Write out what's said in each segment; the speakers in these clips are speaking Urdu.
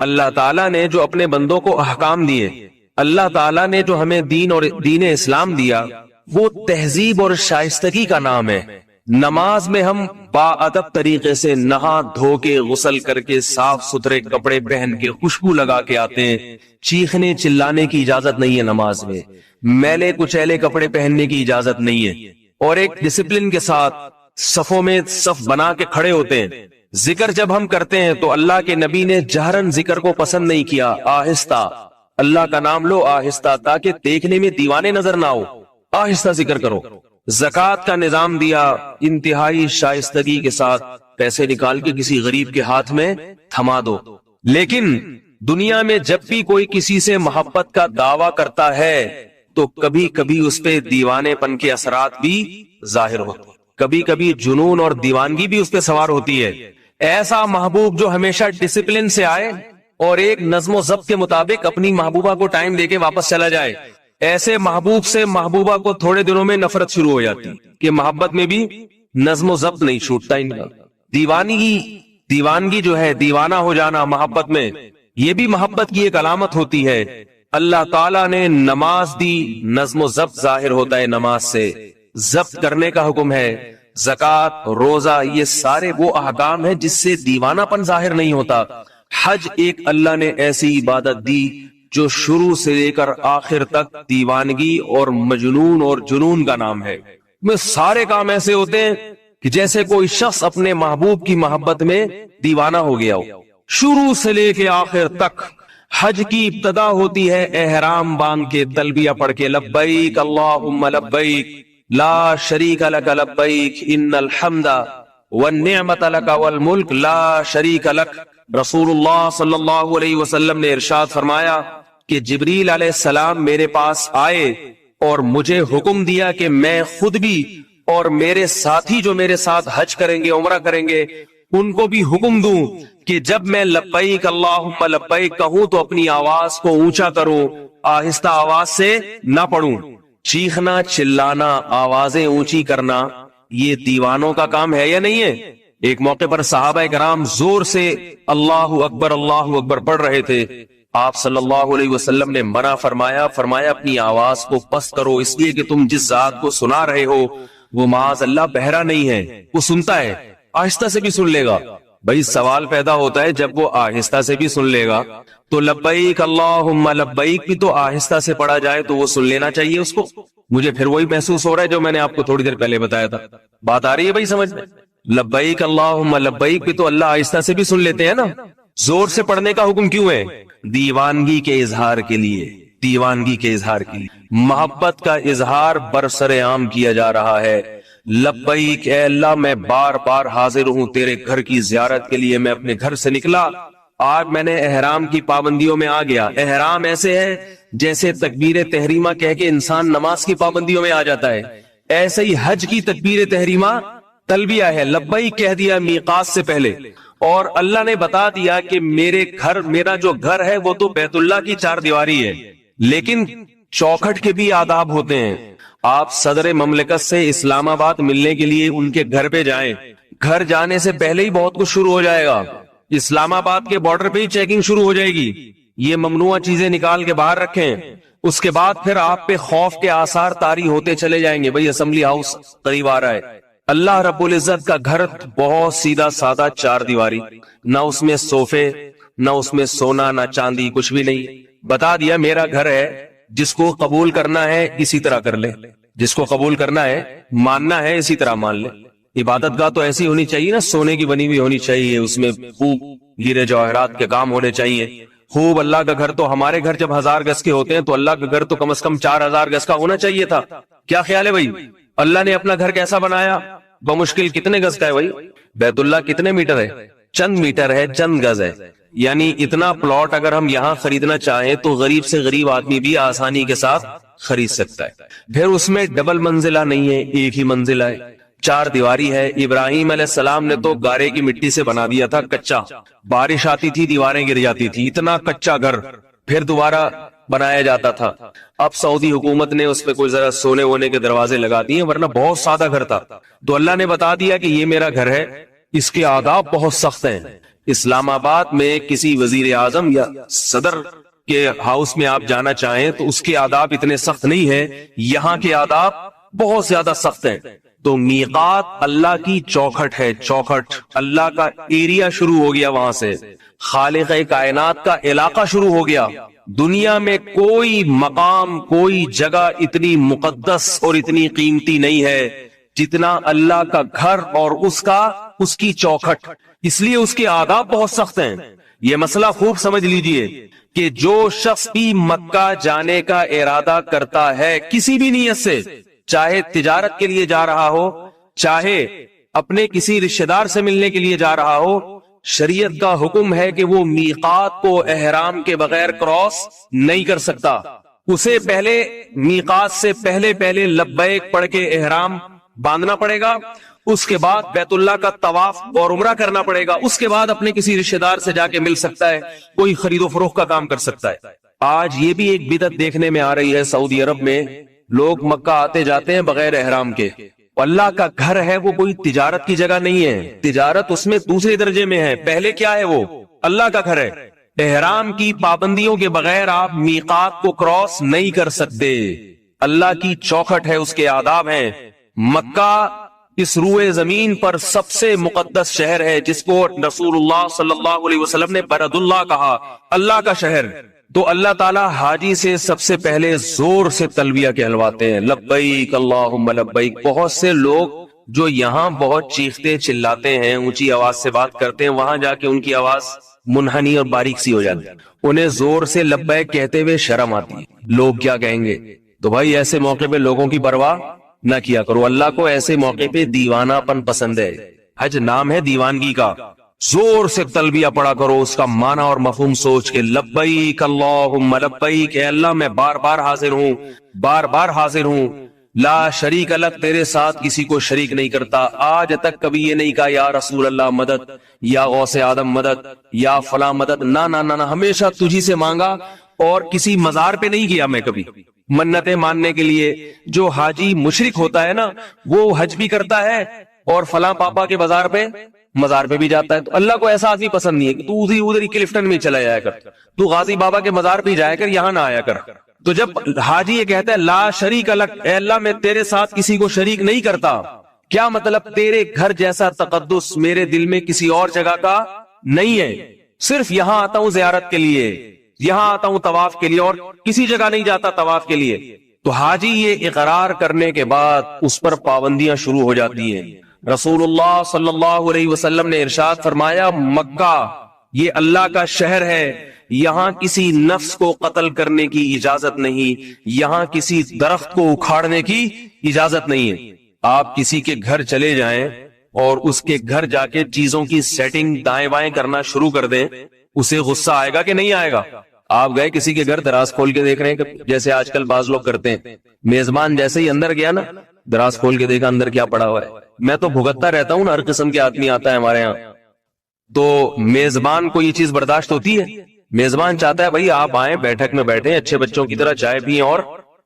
اللہ تعالیٰ نے جو اپنے بندوں کو احکام دیے، اللہ تعالیٰ نے جو ہمیں دین اور دین اسلام دیا، وہ تہذیب اور شائستگی کا نام ہے۔ نماز میں ہم باادب طریقے سے نہا دھو کے، غسل کر کے، صاف ستھرے کپڑے پہن کے، خوشبو لگا کے آتے ہیں۔ چیخنے چلانے کی اجازت نہیں ہے نماز میں، میلے کچیلے کپڑے پہننے کی اجازت نہیں ہے، اور ایک ڈسپلن کے ساتھ صفوں میں صف بنا کے کھڑے ہوتے ہیں۔ ذکر جب ہم کرتے ہیں تو اللہ کے نبی نے جہرن ذکر کو پسند نہیں کیا، آہستہ اللہ کا نام لو، آہستہ، تاکہ دیکھنے میں دیوانے نظر نہ ہو، آہستہ ذکر کرو۔ زکوٰۃ کا نظام دیا، انتہائی شائستگی کے ساتھ پیسے نکال کے کسی غریب کے ہاتھ میں تھما دو۔ لیکن دنیا میں جب بھی کوئی کسی سے محبت کا دعویٰ کرتا ہے تو کبھی کبھی اس پہ دیوانے پن کے اثرات بھی ظاہر ہوتے ہیں، کبھی کبھی جنون اور دیوانگی بھی اس پہ سوار ہوتی ہے۔ ایسا محبوب جو ہمیشہ ڈسپلن سے آئے اور ایک نظم و ضبط کے مطابق اپنی محبوبہ کو ٹائم دے کے واپس چلا جائے، ایسے محبوب سے محبوبہ کو تھوڑے دنوں میں نفرت شروع ہو جاتی کہ محبت میں بھی نظم و ضبط نہیں چھوٹتا ان کا۔ دیوانگی جو ہے، دیوانہ ہو جانا محبت میں، یہ بھی محبت کی ایک علامت ہوتی ہے۔ اللہ تعالیٰ نے نماز دی، نظم و ضبط ظاہر ہوتا ہے نماز سے، ضبط کرنے کا حکم ہے۔ زکوٰۃ، روزہ، یہ سارے وہ احکام ہیں جس سے دیوانہ پن ظاہر نہیں ہوتا۔ حج ایک اللہ نے ایسی عبادت دی جو شروع سے لے کر آخر تک دیوانگی اور مجنون اور جنون کا نام ہے۔ میں سارے کام ایسے ہوتے ہیں کہ جیسے کوئی شخص اپنے محبوب کی محبت میں دیوانہ ہو گیا ہو، شروع سے لے کے آخر تک۔ حج کی ابتدا ہوتی ہے احرام باندھ کے، تلبیہ پڑھ کے، لبیک اللہم لبیک لا شریک لک لبیک ان الحمد والنعمت لک والملک لا شریک لک۔ رسول اللہ صلی اللہ علیہ وسلم نے ارشاد فرمایا کہ جبریل علیہ السلام میرے پاس آئے اور مجھے حکم دیا کہ میں خود بھی اور میرے ساتھی جو میرے ساتھ حج کریں گے، عمرہ کریں گے، ان کو بھی حکم دوں کہ جب میں لبیک اللہم لبیک کہوں تو اپنی آواز کو اونچا کروں، آہستہ آواز سے نہ پڑھوں۔ چیخنا، چلانا، آوازیں اونچی کرنا، یہ دیوانوں کا کام ہے یا نہیں ہے؟ ایک موقع پر صحابہ کرام زور سے اللہ اکبر پڑھ رہے تھے، آپ صلی اللہ علیہ وسلم نے منع فرمایا اپنی آواز کو پست کرو، اس لیے کہ تم جس ذات کو سنا رہے ہو وہ معاذ اللہ بہرا نہیں ہے، وہ سنتا ہے، آہستہ سے بھی سن لے گا۔ بھائی سوال پیدا ہوتا ہے، جب وہ آہستہ سے بھی سن لے گا تو لبیک اللہم لبیک بھی تو آہستہ سے پڑھا جائے تو وہ سن لینا چاہیے اس کو۔ مجھے پھر وہی محسوس ہو رہا ہے جو میں نے آپ کو تھوڑی دیر پہلے بتایا تھا۔ بات آ رہی ہے بھائی سمجھ میں؟ لبیک اللہم لبیک بھی تو اللہ آہستہ سے بھی سن لیتے ہیں نا، زور سے پڑھنے کا حکم کیوں ہے؟ دیوانگی کے اظہار کے لیے، دیوانگی کے اظہار کے لیے، محبت کا اظہار برسر عام کیا جا رہا ہے۔ لبیک اے اللہ، میں بار بار حاضر ہوں تیرے گھر کی زیارت کے لیے، میں اپنے گھر سے نکلا، آج میں نے احرام کی پابندیوں میں آ گیا۔ احرام ایسے ہے جیسے تکبیر تحریمہ کہہ کے انسان نماز کی پابندیوں میں آ جاتا ہے، ایسے ہی حج کی تکبیر تحریمہ تلبیہ ہے، لبیک کہہ دیا میقات سے پہلے، اور اللہ نے بتا دیا کہ میرا جو گھر ہے وہ تو بیت اللہ کی چار دیواری ہے، لیکن چوکھٹ کے بھی آداب ہوتے ہیں۔ آپ صدر مملکت سے اسلام آباد ملنے کے لیے ان کے گھر پہ جائیں، گھر جانے سے پہلے ہی بہت کچھ شروع ہو جائے گا، اسلام آباد کے بارڈر پہ ہی چیکنگ شروع ہو جائے گی، یہ ممنوع چیزیں نکال کے باہر رکھیں۔ اس کے بعد پھر آپ پہ خوف کے آثار طاری ہوتے چلے جائیں گے، بھئی اسمبلی ہاؤس قریب آ رہا ہے۔ اللہ رب العزت کا گھر بہت سیدھا سادہ چار دیواری، نہ اس میں صوفے، نہ اس میں سونا، نہ چاندی، کچھ بھی نہیں۔ بتا دیا میرا گھر ہے، جس کو قبول کرنا ہے اسی طرح کر لے، جس کو قبول کرنا ہے، ماننا ہے اسی طرح مان لے۔ عبادت گاہ تو ایسی ہونی چاہیے نا، سونے کی بنی ہوئی ہونی چاہیے، اس میں خوب ہیرے جواہرات کے کام ہونے چاہیے خوب۔ اللہ کا گھر تو، ہمارے گھر جب 1000 گز کے ہوتے ہیں تو اللہ کا گھر تو کم از کم 4000 گز کا ہونا چاہیے تھا۔ کیا خیال ہے بھائی؟ اللہ نے اپنا گھر کیسا بنایا؟ بمشکل کتنے گز کا ہے بھائی؟ بیت اللہ کتنے میٹر ہے؟ چند میٹر ہے، چند گز ہے، یعنی اتنا پلاٹ اگر ہم یہاں خریدنا چاہیں تو غریب سے غریب آدمی بھی آسانی کے ساتھ خرید سکتا ہے۔ پھر اس میں ڈبل منزلہ نہیں ہے، ایک ہی منزلہ ہے، چار دیواری ہے۔ ابراہیم علیہ السلام نے تو گارے کی مٹی سے بنا دیا تھا، کچا، بارش آتی تھی دیواریں گر جاتی تھی، اتنا کچا گھر پھر دوبارہ بنایا جاتا تھا۔ اب سعودی حکومت نے اس پہ کوئی ذرا سونے وونے کے دروازے لگا دیے، ورنہ بہت سادہ گھر تھا۔ تو اللہ نے بتا دیا کہ یہ میرا گھر ہے، اس کے آداب بہت سخت ہیں، اسلام آباد میں کسی وزیر اعظم یا صدر کے ہاؤس میں آپ جانا چاہیں تو اس کے آداب اتنے سخت نہیں ہیں، یہاں کے آداب بہت زیادہ سخت ہیں۔ تو میقات اللہ کی چوکھٹ ہے، چوکھٹ، اللہ کا ایریا شروع ہو گیا وہاں سے، خالق کائنات کا علاقہ شروع ہو گیا۔ دنیا میں کوئی مقام، کوئی جگہ اتنی مقدس اور اتنی قیمتی نہیں ہے جتنا اللہ کا گھر اور اس کی چوکھٹ، اس لیے اس کے آداب بہت سخت ہیں۔ یہ مسئلہ خوب سمجھ لیجئے کہ جو شخص بھی مکہ جانے کا ارادہ کرتا ہے کسی بھی نیت سے، چاہے تجارت کے لیے جا رہا ہو، چاہے اپنے کسی رشتہ دار سے ملنے کے لیے جا رہا ہو، شریعت کا حکم ہے کہ وہ میقات کو احرام کے بغیر کراس نہیں کر سکتا۔ اسے پہلے میقات سے پہلے لبیک پڑھ کے احرام باندھنا پڑے گا، اس کے بعد بیت اللہ کا طواف اور عمرہ کرنا پڑے گا، اس کے بعد اپنے کسی رشتہ دار سے جا کے مل سکتا ہے، کوئی خرید و فروخت کا کام کر سکتا ہے۔ آج یہ بھی ایک بدعت دیکھنے میں آ رہی ہے، سعودی عرب میں لوگ مکہ آتے جاتے ہیں بغیر احرام کے۔ اللہ کا گھر ہے، وہ کوئی تجارت کی جگہ نہیں ہے، تجارت اس میں دوسرے درجے میں ہے، پہلے کیا ہے؟ وہ اللہ کا گھر ہے۔ احرام کی پابندیوں کے بغیر آپ میقات کو کراس نہیں کر سکتے، اللہ کی چوکھٹ ہے، اس کے آداب ہیں۔ مکہ اس روئے زمین پر سب سے مقدس شہر ہے، جس کو رسول اللہ صلی اللہ علیہ وسلم نے بلد اللہ کہا، اللہ کا شہر۔ تو اللہ تعالیٰ حاجی سے سب سے پہلے زور سے تلبیہ کہلواتے ہیں، لبیک اللہم لبیک۔ بہت سے لوگ جو یہاں بہت چیختے چلاتے ہیں، اونچی آواز سے بات کرتے ہیں، وہاں جا کے ان کی آواز منحنی اور باریک سی ہو جاتی ہے، انہیں زور سے لبیک کہتے ہوئے شرم آتی ہے، لوگ کیا کہیں گے؟ تو بھائی ایسے موقع پہ لوگوں کی پرواہ نہ کیا کرو، اللہ کو ایسے موقع پہ دیوانہ پن پسند ہے، حج نام ہے دیوانگی کا۔ زور سے تلبیہ پڑھا کرو، اس کا معنی اور مفہوم سوچ کے، لبیک اللہم لبیک، اے اللہ میں بار بار حاضر ہوں، بار بار حاضر ہوں، لا شریک لک، تیرے ساتھ کسی کو شریک نہیں کرتا۔ آج تک کبھی یہ نہیں کہا یا رسول اللہ مدد، یا غوث آدم مدد، یا فلاں مدد، نہ نہ نہ، ہمیشہ تجھی سے مانگا، اور کسی مزار پہ نہیں گیا میں کبھی منتیں ماننے کے لیے۔ جو حاجی مشرک ہوتا ہے نا، وہ حج بھی کرتا ہے اور فلاں پاپا کے مزار پہ بھی جاتا ہے۔ تو اللہ کو ایسا آدمی پسند نہیں ہے کہ تو ادھر ہی کلفٹن میں چلا جایا کر، تو غازی بابا کے مزار پہ جایا کر، یہاں نہ آیا کر۔ تو جب حاجی یہ کہتا ہے لا شریک لک، اے اللہ میں تیرے ساتھ کسی کو شریک نہیں کرتا، کیا مطلب؟ تیرے گھر جیسا تقدس میرے دل میں کسی اور جگہ کا نہیں ہے، صرف یہاں آتا ہوں زیارت کے لیے، یہاں آتا ہوں طواف کے لیے، اور کسی جگہ نہیں جاتا طواف کے لیے۔ تو حاجی یہ اقرار کرنے کے بعد اس پر پابندیاں شروع ہو جاتی ہیں۔ رسول اللہ صلی اللہ علیہ وسلم نے ارشاد فرمایا، مکہ یہ اللہ کا شہر ہے، یہاں کسی نفس کو قتل کرنے کی اجازت نہیں، یہاں کسی درخت کو اکھاڑنے کی اجازت نہیں ہے۔ آپ کسی کے گھر چلے جائیں اور اس کے گھر جا کے چیزوں کی سیٹنگ دائیں بائیں کرنا شروع کر دیں، اسے غصہ آئے گا کہ نہیں آئے گا؟ آپ گئے کسی کے گھر، دراز کھول کے دیکھ رہے ہیں، جیسے آج کل بعض لوگ کرتے ہیں، میزبان جیسے ہی اندر گیا نا، دراز کھول کے دیکھا اندر کیا پڑا ہوا ہے۔ میں تو بھگتتا رہتا ہوں نا، ہر قسم کے آدمی آتا ہے ہمارے ہاں، تو میزبان کو یہ چیز برداشت ہوتی ہے؟ میزبان چاہتا ہے بھائی آپ آئیں، بیٹھک میں بیٹھیں، اچھے بچوں کی طرح چائے پئیں اور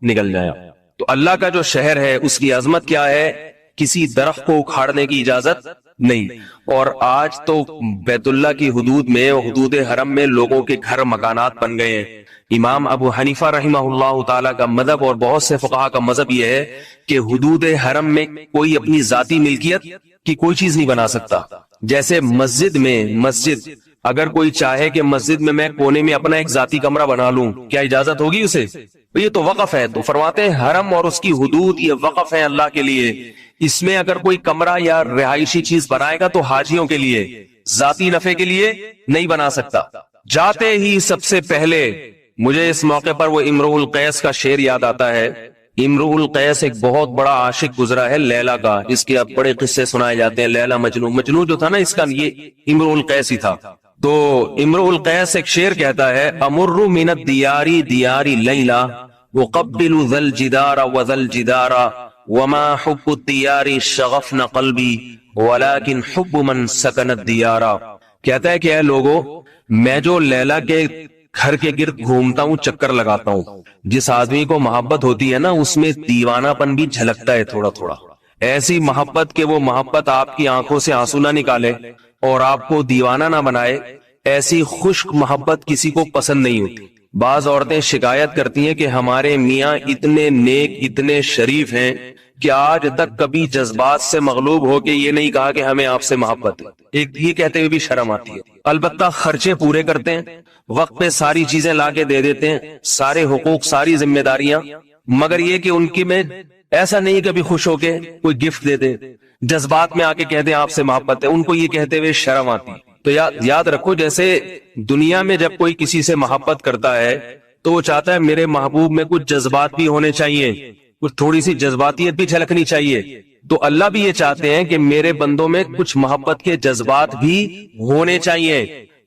نکل جائیں۔ تو اللہ کا جو شہر ہے اس کی عظمت کیا ہے؟ کسی درخت کو اکھاڑنے کی اجازت نہیں۔ اور آج تو بیت اللہ کی حدود میں، حدود حرم میں لوگوں کے گھر مکانات بن گئے ہیں۔ امام ابو حنیفہ رحمہ اللہ تعالیٰ کا مذہب اور بہت سے فقہا کا مذہب یہ ہے کہ حدود حرم میں کوئی اپنی ذاتی ملکیت کی کوئی چیز نہیں بنا سکتا۔ جیسے مسجد اگر کوئی چاہے کہ مسجد میں کونے میں اپنا ایک ذاتی کمرہ بنا لوں، کیا اجازت ہوگی اسے؟ یہ تو وقف ہے۔ تو فرماتے ہیں حرم اور اس کی حدود یہ وقف ہے اللہ کے لیے، اس میں اگر کوئی کمرہ یا رہائشی چیز بنائے گا تو حاجیوں کے لیے، ذاتی نفع کے لیے نہیں بنا سکتا۔ جاتے ہی سب سے پہلے مجھے اس موقع پر وہ امرؤ القیس کا شعر یاد آتا ہے۔ امرؤ القیس ایک بہت بڑا عاشق گزرا ہے لیلا کا، جس کے اب بڑے قصے سنائے جاتے ہیں، لیلا مجنون جو تھا نا اس کا، یہ امرؤ القیس ہی تھا۔ تو امرؤ القیس ایک شعر کہتا ہے، امر من الدیار دیار لیلا وقبل ذا الجدار وذا الجدار وما حب الدیار شغفن قلبی ولكن حب من سکن الدیار۔ کہتا ہے کہ اے لوگو، میں جو لیلا کے گھر کے گرد گھومتا ہوں، چکر لگاتا ہوں، جس آدمی کو محبت ہوتی ہے نا اس میں دیوانہ پن بھی جھلکتا ہے تھوڑا تھوڑا، ایسی محبت کہ وہ محبت آپ کی آنکھوں سے آنسو نہ نکالے اور آپ کو دیوانہ نہ بنائے، ایسی خشک محبت کسی کو پسند نہیں ہوتی۔ بعض عورتیں شکایت کرتی ہیں کہ ہمارے میاں اتنے نیک، اتنے شریف ہیں کہ آج تک کبھی جذبات سے مغلوب ہو کے یہ نہیں کہا کہ ہمیں آپ سے محبت ہے۔ ایک یہ کہتے ہوئے بھی شرم آتی ہے۔ البتہ خرچے پورے کرتے ہیں، وقت پہ ساری چیزیں لا کے دے دیتے ہیں، سارے حقوق، ساری ذمہ داریاں، مگر یہ کہ ان کی میں ایسا نہیں کبھی خوش ہو کے کوئی گفٹ دے دے، جذبات میں آ کے کہہ دیں آپ سے محبت ہے، ان کو یہ کہتے ہوئے شرم آتی ہے۔ تو یاد رکھو، جیسے دنیا میں جب کوئی کسی سے محبت کرتا ہے تو وہ چاہتا ہے میرے محبوب میں کچھ جذبات بھی ہونے چاہیے، کچھ تھوڑی سی جذباتیت بھی جھلکنی چاہیے۔ تو اللہ بھی یہ چاہتے ہیں کہ میرے بندوں میں کچھ محبت کے جذبات بھی ہونے چاہیے۔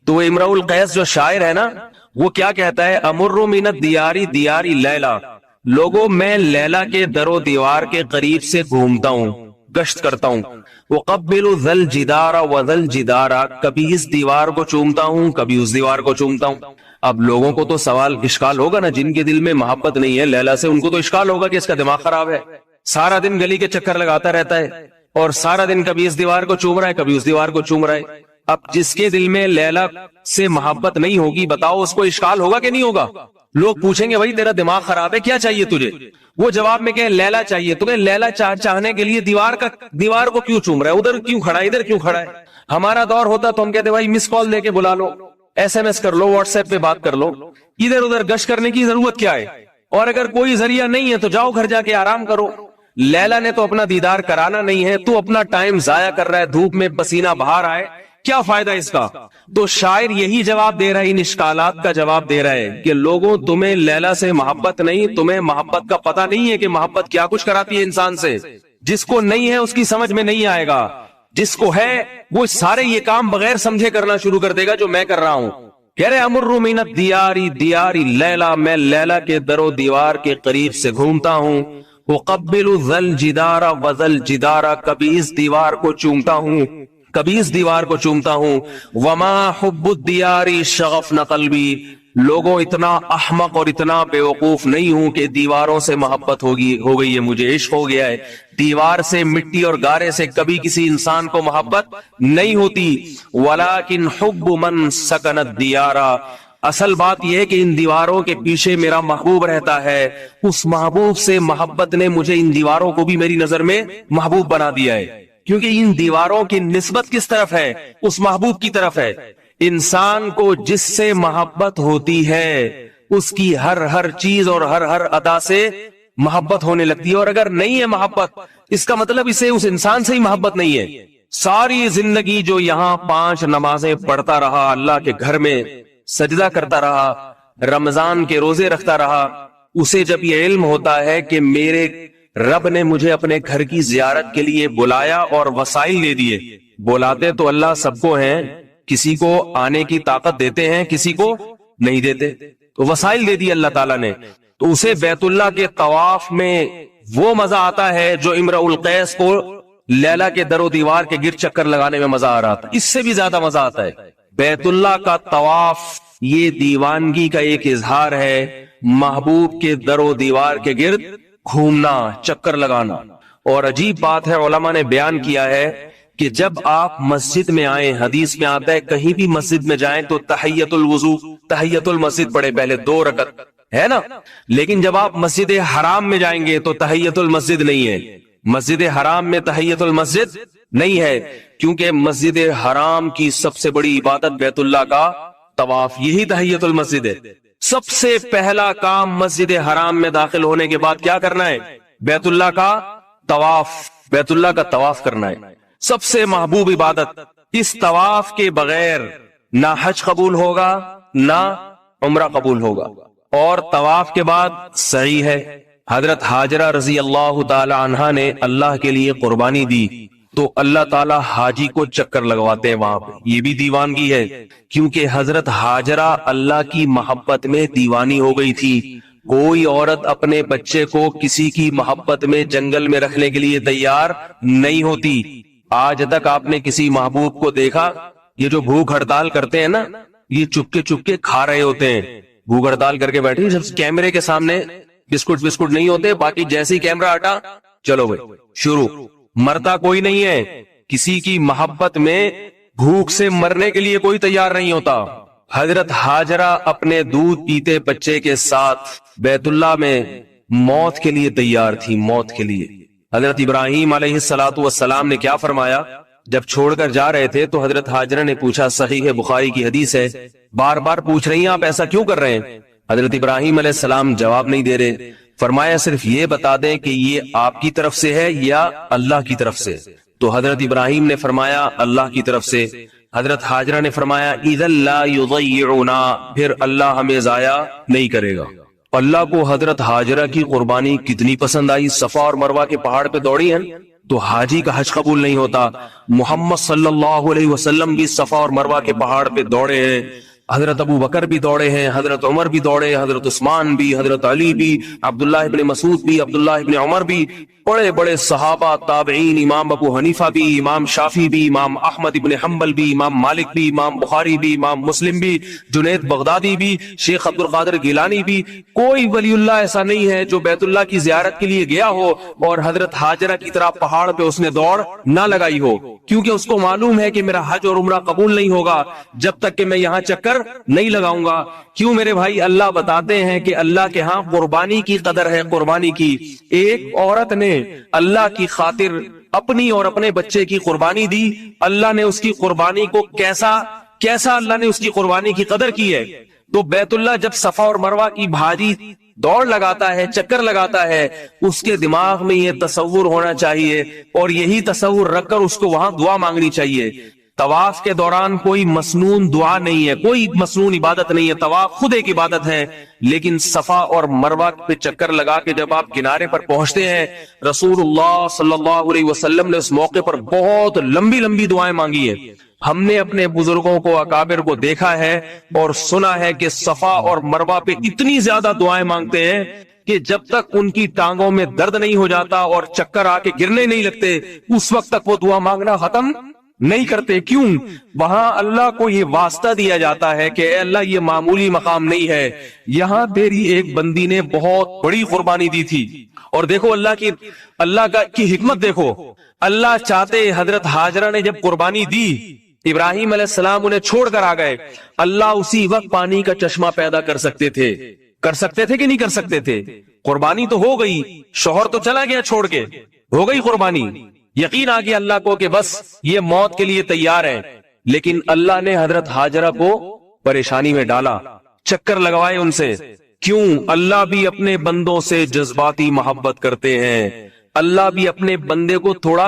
تو امرؤ القیس جو شاعر ہے نا، وہ کیا کہتا ہے؟ امر من الدیار دیار لیلا، لوگوں میں لیلا کے در و دیوار کے قریب سے گھومتا ہوں، گشت کرتا ہوں۔ وقبل ذا الجدار وذا الجدار، کبھی اس دیوار کو چومتا ہوں، کبھی اس دیوار کو چومتا ہوں۔ اب لوگوں کو تو سوال اشکال ہوگا نا، جن کے دل میں محبت نہیں ہے لیلا سے، ان کو تو اشکال ہوگا کہ اس کا دماغ خراب ہے، سارا دن گلی کے چکر لگاتا رہتا ہے اور سارا دن کبھی اس دیوار کو چوم رہا ہے، کبھی اس دیوار کو چوم رہا ہے۔ اب جس کے دل میں لیلا سے محبت نہیں ہوگی، بتاؤ اس کو اشکال ہوگا کہ نہیں ہوگا؟ لوگ پوچھیں گے بھائی تیرا دماغ خراب ہے، کیا چاہیے تجھے؟ وہ جواب میں کہ لیلا چاہیے۔ تو کہ لیلا چاہنے کے لیے دیوار کو کیوں چوم رہا ہے؟ ادھر کیوں کھڑا ہے، ادھر کیوں کھڑا ہے؟ ہمارا دور ہوتا تو ہم کہتے بھائی مس کال دے کے بلا لو، ایس ایم ایس کر لو، واٹس ایپ پہ بات کر لو، ادھر ادھر گشت کرنے کی ضرورت کیا ہے؟ اور اگر کوئی ذریعہ نہیں ہے تو جاؤ گھر جا کے آرام کرو۔ لیلا نے تو اپنا دیدار کرانا نہیں ہے، تو اپنا ٹائم ضائع کر رہا ہے، دھوپ میں پسینہ بہا رہا ہے، کیا فائدہ اس کا؟ تو شاعر یہی جواب دے رہا ہے، ان اشکالات کا جواب دے رہا ہے کہ لوگوں تمہیں لیلا سے محبت نہیں، تمہیں محبت کا پتہ نہیں ہے کہ محبت کیا کچھ کراتی ہے انسان سے۔ جس کو نہیں ہے اس کی سمجھ میں نہیں آئے گا، جس کو ہے وہ سارے یہ کام بغیر سمجھے کرنا شروع کر دے گا جو میں کر رہا ہوں۔ کہہ رہے امر من الدیار دیار لیلا، میں لیلا کے در و دیوار کے قریب سے گھومتا ہوں۔ وقبل ذا الجدار وذا الجدار، کبھی اس دیوار کو چومتا ہوں، کبھی اس دیوار کو چومتا ہوں۔ وما حب الدیار شغفن قلبی، لوگوں اتنا احمق اور اتنا بیوقوف نہیں ہوں کہ دیواروں سے محبت ہو گئی ہے، مجھے عشق ہو گیا ہے۔ دیوار سے، مٹی اور گارے سے کبھی کسی انسان کو محبت نہیں ہوتی۔ ولیکن حب من سکن الدیار، اصل بات یہ ہے کہ ان دیواروں کے پیچھے میرا محبوب رہتا ہے، اس محبوب سے محبت نے مجھے ان دیواروں کو بھی میری نظر میں محبوب بنا دیا ہے، کیونکہ ان دیواروں کی نسبت کس طرف ہے؟ اس محبوب کی طرف ہے۔ انسان کو جس سے محبت ہوتی ہے اس کی ہر چیز اور ہر ادا سے محبت ہونے لگتی ہے، اور اگر نہیں ہے محبت، اس کا مطلب اسے اس انسان سے ہی محبت نہیں ہے۔ ساری زندگی جو یہاں 5 نمازیں پڑھتا رہا، اللہ کے گھر میں سجدہ کرتا رہا، رمضان کے روزے رکھتا رہا، اسے جب یہ علم ہوتا ہے کہ میرے رب نے مجھے اپنے گھر کی زیارت کے لیے بلایا اور وسائل دے دیے، بلاتے تو اللہ سب کو ہیں، کسی کو آنے کی طاقت دیتے ہیں، کسی کو نہیں دیتے، تو وسائل دے دی اللہ تعالیٰ نے، تو اسے بیت اللہ کے طواف میں وہ مزہ آتا ہے جو امرؤ القیس کو لیلا کے در و دیوار کے گرد چکر لگانے میں مزہ آ رہا تھا، اس سے بھی زیادہ مزہ آتا ہے۔ بیت اللہ کا طواف یہ دیوانگی کا ایک اظہار ہے، محبوب کے در و دیوار کے گرد گھومنا، چکر لگانا۔ اور عجیب بات ہے، علماء نے بیان کیا ہے کہ جب آپ مسجد میں آئیں، حدیث میں آتا ہے کہیں بھی مسجد میں جائیں تو تحیت الوضو، تحیت المسجد پڑھے، پہلے 2 رکعت، ہے نا؟ لیکن جب آپ مسجد حرام میں جائیں گے تو تحیت المسجد نہیں ہے، مسجد حرام میں تحیت المسجد نہیں ہے، کیونکہ مسجد حرام کی سب سے بڑی عبادت بیت اللہ کا طواف، یہی تحیت المسجد ہے۔ سب سے پہلا کام مسجد حرام میں داخل ہونے کے بعد کیا کرنا ہے؟ بیت اللہ کا طواف، بیت اللہ کا طواف کرنا ہے، سب سے محبوب عبادت۔ اس طواف کے بغیر نہ حج قبول ہوگا نہ عمرہ قبول ہوگا، اور طواف کے بعد سعی ہے۔ حضرت حاجرہ رضی اللہ تعالی عنہا نے اللہ کے لیے قربانی دی تو اللہ تعالیٰ حاجی کو چکر لگواتے ہیں وہاں پہ، یہ بھی دیوانگی ہے، کیونکہ حضرت حاجرہ اللہ کی محبت میں دیوانی ہو گئی تھی۔ کوئی عورت اپنے بچے کو کسی کی محبت میں جنگل میں رکھنے کے لیے تیار نہیں ہوتی۔ آج تک آپ نے کسی محبوب کو دیکھا؟ یہ جو بھوک ہڑتال کرتے ہیں نا، یہ چپ کے کھا رہے ہوتے ہیں، بھوک ہڑتال کر کے بیٹھے، جب کیمرے کے سامنے بسکٹ نہیں ہوتے، باقی جیسے ہی کیمرہ ہٹا چلو بھائی شروع۔ مرتا کوئی نہیں ہے، کسی کی محبت میں بھوک سے مرنے کے لیے کوئی تیار نہیں ہوتا۔ حضرت ہاجرہ اپنے دودھ پیتے بچے کے ساتھ بیت اللہ میں موت کے لیے تیار تھی، موت کے لیے۔ حضرت ابراہیم علیہ السلام نے کیا فرمایا؟ جب چھوڑ کر جا رہے تھے تو حضرت ہاجرہ نے پوچھا، صحیح بخاری کی حدیث ہے، بار بار پوچھ رہی ہیں آپ ایسا کیوں کر رہے ہیں؟ حضرت ابراہیم علیہ السلام جواب نہیں دے رہے۔ فرمایا صرف یہ بتا دیں کہ یہ آپ کی طرف سے ہے یا اللہ کی طرف سے؟ تو حضرت ابراہیم نے فرمایا اللہ کی طرف سے۔ حضرت ہاجرہ نے فرمایا اذا لا یضیعنا، پھر اللہ ہمیں ضائع نہیں کرے گا۔ اللہ کو حضرت ہاجرہ کی قربانی کتنی پسند آئی، صفا اور مروہ کے پہاڑ پہ دوڑی ہیں تو حاجی کا حج قبول نہیں ہوتا۔ محمد صلی اللہ علیہ وسلم بھی صفا اور مروہ کے پہاڑ پہ دوڑے ہیں، حضرت ابو بکر بھی دوڑے ہیں، حضرت عمر بھی دوڑے، حضرت عثمان بھی، حضرت علی بھی، عبداللہ ابن مسعود بھی، عبداللہ ابن عمر بھی، بڑے بڑے صحابہ، تابعین، امام ابو حنیفہ بھی، امام شافعی بھی، امام احمد ابن حنبل بھی، امام مالک بھی، امام بخاری بھی، امام مسلم بھی، جنید بغدادی بھی، شیخ عبد القادر گیلانی بھی۔ کوئی ولی اللہ ایسا نہیں ہے جو بیت اللہ کی زیارت کے لیے گیا ہو اور حضرت ہاجرہ کی طرح پہاڑ پہ اس نے دوڑ نہ لگائی ہو، کیونکہ اس کو معلوم ہے کہ میرا حج اور عمرہ قبول نہیں ہوگا جب تک کہ میں یہاں چکر نہیں لگاؤں گا۔ کیوں میرے بھائی؟ اللہ بتاتے ہیں کہ اللہ کے ہاں قربانی کی قدر ہے، قربانی کی۔ ایک عورت نے اللہ کی خاطر اپنی اور اپنے بچے کی قربانی دی، اللہ نے اس کی قربانی کو کیسا اللہ نے اس کی قربانی کی قدر کی ہے۔ تو بیت اللہ جب صفا اور مروہ کی بھاجی دوڑ لگاتا ہے، چکر لگاتا ہے، اس کے دماغ میں یہ تصور ہونا چاہیے اور یہی تصور رکھ کر اس کو وہاں دعا مانگنی چاہیے۔ طواف کے دوران کوئی مسنون دعا نہیں ہے، کوئی مسنون عبادت نہیں ہے، طواف خود ایک عبادت ہے۔ لیکن صفا اور مروہ پہ چکر لگا کے جب آپ کنارے پر پہنچتے ہیں، رسول اللہ صلی اللہ علیہ وسلم نے اس موقع پر بہت لمبی لمبی دعائیں مانگی ہیں۔ ہم نے اپنے بزرگوں کو، اکابر کو دیکھا ہے اور سنا ہے کہ صفا اور مروہ پہ اتنی زیادہ دعائیں مانگتے ہیں کہ جب تک ان کی ٹانگوں میں درد نہیں ہو جاتا اور چکر آ کے گرنے نہیں لگتے، اس وقت تک وہ دعا مانگنا ختم نہیں کرتے۔ کیوں؟ وہاں اللہ کو یہ واسطہ دیا جاتا ہے کہ اے اللہ یہ معمولی مقام نہیں ہے، یہاں تیری ایک بندی نے بہت بڑی قربانی دی تھی۔ اور دیکھو اللہ کی حکمت دیکھو، اللہ چاہتے حضرت ہاجرہ نے جب قربانی دی، ابراہیم علیہ السلام انہیں چھوڑ کر آ گئے، اللہ اسی وقت پانی کا چشمہ پیدا کر سکتے تھے کہ نہیں کر سکتے تھے؟ قربانی تو ہو گئی، شوہر تو چلا گیا چھوڑ کے، ہو گئی قربانی، یقین آ گیا اللہ کو کہ بس یہ موت کے لیے تیار ہے۔ لیکن اللہ نے حضرت ہاجرہ کو پریشانی میں ڈالا، چکر لگوائے ان سے۔ کیوں؟ اللہ بھی اپنے بندوں سے جذباتی محبت کرتے ہیں، اللہ بھی اپنے بندے کو تھوڑا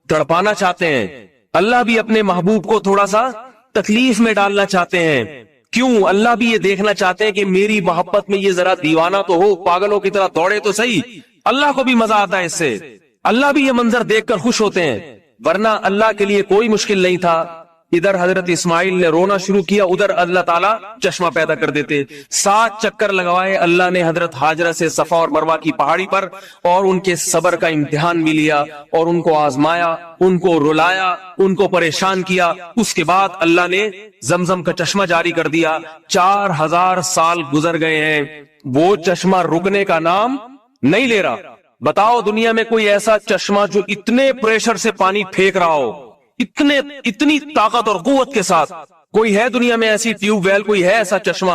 تڑپانا چاہتے ہیں، اللہ بھی اپنے محبوب کو تھوڑا سا تکلیف میں ڈالنا چاہتے ہیں۔ کیوں؟ اللہ بھی یہ دیکھنا چاہتے ہیں کہ میری محبت میں یہ ذرا دیوانہ تو ہو، پاگلوں کی طرح دوڑے تو صحیح۔ اللہ کو بھی مزہ آتا ہے اس سے، اللہ بھی یہ منظر دیکھ کر خوش ہوتے ہیں، ورنہ اللہ کے لیے کوئی مشکل نہیں تھا۔ ادھر حضرت اسماعیل نے رونا شروع کیا، ادھر اللہ تعالیٰ چشمہ پیدا کر دیتے۔ 7 چکر لگوائے اللہ نے حضرت ہاجرہ سے صفا اور مروہ کی پہاڑی پر، اور ان کے صبر کا امتحان بھی لیا اور ان کو آزمایا، ان کو رلایا، ان کو پریشان کیا۔ اس کے بعد اللہ نے زمزم کا چشمہ جاری کر دیا۔ 4000 سال گزر گئے ہیں، وہ چشمہ رکنے کا نام نہیں لے رہا۔ بتاؤ دنیا میں کوئی ایسا چشمہ جو اتنے پریشر سے پانی پھینک رہا ہو، اتنی طاقت اور قوت کے ساتھ؟ کوئی ہے دنیا میں ایسی ٹیوب ویل، کوئی ہے ایسا چشمہ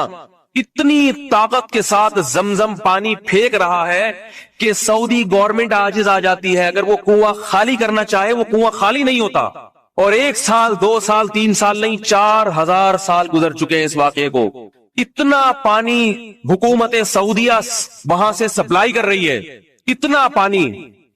اتنی طاقت کے ساتھ زمزم پانی پھینک رہا ہے کہ سعودی گورنمنٹ عاجز آ جاتی ہے، اگر وہ کنواں خالی کرنا چاہے وہ کنواں خالی نہیں ہوتا۔ اور 1 سال 2 سال 3 سال نہیں، 4000 سال گزر چکے ہیں اس واقعے کو۔ اتنا پانی حکومت سعودیہ وہاں سے سپلائی کر رہی ہے، اتنا پانی،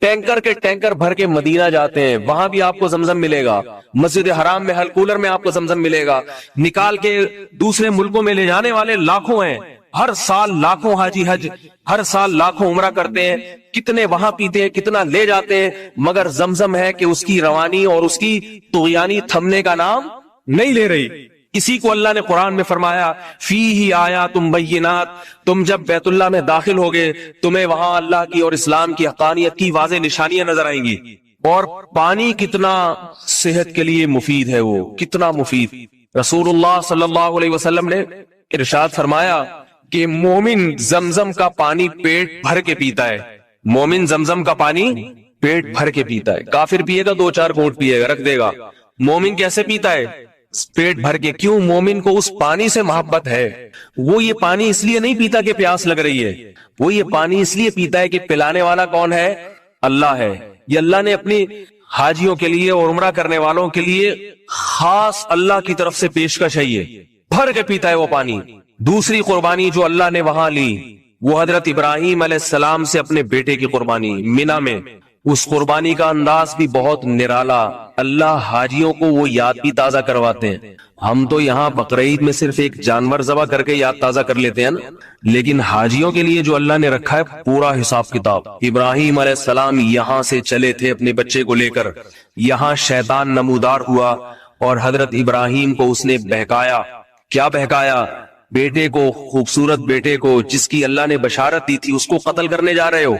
ٹینکر کے ٹینکر بھر کے مدینہ جاتے ہیں، وہاں بھی آپ کو زمزم ملے گا، مسجد حرام میں ہل کولر میں آپ کو زمزم ملے گا، نکال کے دوسرے ملکوں میں لے جانے والے لاکھوں ہیں، ہر سال لاکھوں حاجی حج، ہر سال لاکھوں عمرہ کرتے ہیں، کتنے وہاں پیتے ہیں، کتنا لے جاتے ہیں، مگر زمزم ہے کہ اس کی روانی اور اس کی طغیانی تھمنے کا نام نہیں لے رہی۔ اسی کو اللہ نے قرآن میں فرمایا فیہ آیات بینات، تم جب بیت اللہ میں داخل ہوگے تمہیں وہاں اللہ کی اور اسلام کی حقانیت کی واضح نشانیاں نظر آئیں گی۔ اور پانی کتنا صحت کے لیے مفید ہے، وہ کتنا مفید۔ رسول اللہ صلی اللہ علیہ وسلم نے ارشاد فرمایا کہ مومن زمزم کا پانی پیٹ بھر کے پیتا ہے، مومن زمزم کا پانی پیٹ بھر کے پیتا ہے۔ کافر پیے گا 2-4 گھونٹ پیے گا، رکھ دے گا۔ مومن کیسے پیتا ہے؟ پیٹ بھر کے. کیوں؟ مومن کو اس پانی سے محبت ہے. وہ یہ پانی اس لیے نہیں پیتا کہ پیاس لگ رہی ہے، وہ یہ پانی اس لیے پیتا ہے کہ پلانے والا کون ہے؟ اللہ ہے. یہ اللہ نے اپنی حاجیوں کے لیے اور عمرہ کرنے والوں کے لیے خاص اللہ کی طرف سے پیشکش ہے. یہ بھر کے پیتا ہے وہ پانی. دوسری قربانی جو اللہ نے وہاں لی وہ حضرت ابراہیم علیہ السلام سے اپنے بیٹے کی قربانی مینا میں. اس قربانی کا انداز بھی بہت نرالا. اللہ حاجیوں کو وہ یاد بھی تازہ کرواتے ہیں. ہم تو یہاں بقرعید میں صرف ایک جانور ذبح کر کے یاد تازہ کر لیتے ہیں نا، لیکن حاجیوں کے لیے جو اللہ نے رکھا ہے پورا حساب کتاب. ابراہیم علیہ السلام یہاں سے چلے تھے اپنے بچے کو لے کر. یہاں شیطان نمودار ہوا اور حضرت ابراہیم کو اس نے بہکایا. کیا بہکایا؟ بیٹے کو، خوبصورت بیٹے کو جس کی اللہ نے بشارت دی تھی، اس کو قتل کرنے جا رہے ہو.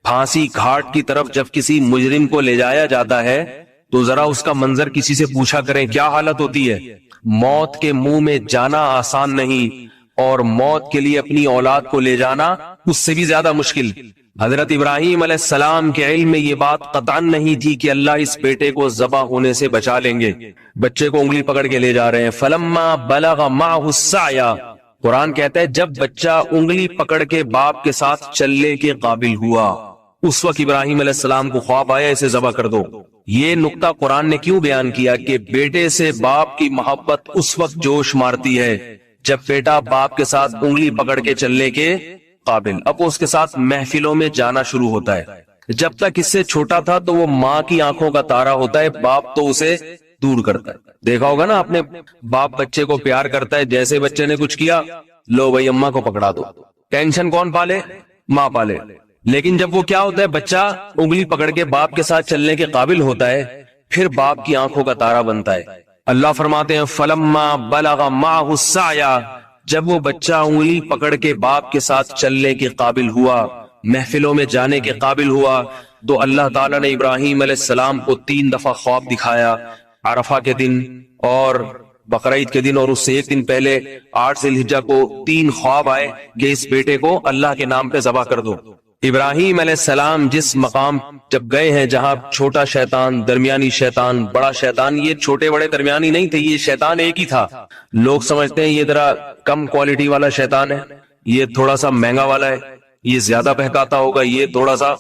پھانسی گھاٹ کی طرف جب کسی مجرم کو لے جایا جاتا ہے تو ذرا اس کا منظر کسی سے پوچھا کریں کیا حالت ہوتی ہے. موت کے منہ میں جانا آسان نہیں، اور موت کے لیے اپنی اولاد کو لے جانا اس سے بھی زیادہ مشکل. حضرت ابراہیم علیہ السلام کے علم میں یہ بات قطعاً نہیں تھی کہ اللہ اس بیٹے کو ذبح ہونے سے بچا لیں گے. بچے کو انگلی پکڑ کے لے جا رہے ہیں. فلما بلغ معه السعی، قرآن کہتا ہے جب بچہ انگلی پکڑ کے باپ کے ساتھ چلنے کے قابل ہوا، اس وقت ابراہیم علیہ السلام کو خواب آیا اسے ذبح کر دو. یہ نقطہ قرآن نے کیوں بیان کیا کہ بیٹے سے باپ کی محبت اس وقت جوش مارتی ہے جب بیٹا باپ کے ساتھ انگلی پکڑ کے چلنے کے قابل. اب اس کے ساتھ محفلوں میں جانا شروع ہوتا ہے. جب تک اس سے چھوٹا تھا تو وہ ماں کی آنکھوں کا تارا ہوتا ہے، باپ تو اسے دور کرتا ہے. دیکھا ہوگا نا آپ نے، باپ بچے کو پیار کرتا ہے، جیسے بچے نے کچھ کیا لو بھائی اماں کو پکڑا دو. ٹینشن کون پالے؟ ماں پالے. لیکن جب وہ کیا ہوتا ہے، بچہ انگلی پکڑ کے باپ کے ساتھ چلنے کے قابل ہوتا ہے، پھر باپ کی آنکھوں کا تارا بنتا ہے. اللہ فرماتے ہیں فلما بلغ معه السعی، جب وہ بچہ انگلی پکڑ کے باپ کے ساتھ چلنے کے قابل ہوا، محفلوں میں جانے کے قابل ہوا، تو اللہ تعالیٰ نے ابراہیم علیہ السلام کو 3 دفعہ خواب دکھایا. عرفہ کے دن اور بقرعید کے دن، اور اس سے ایک دن پہلے 8 ذی الحجہ کو 3 خواب آئے کہ اس بیٹے کو اللہ کے نام پہ ذبح کر دو. ابراہیم علیہ السلام جس مقام جب گئے ہیں جہاں چھوٹا شیطان، درمیانی شیطان، بڑا شیطان، یہ چھوٹے بڑے درمیانی نہیں تھے، یہ شیطان ایک ہی تھا. لوگ سمجھتے ہیں یہ ذرا کم کوالٹی والا شیطان ہے، یہ تھوڑا سا مہنگا والا ہے، یہ زیادہ بہکاتا ہوگا، یہ تھوڑا سا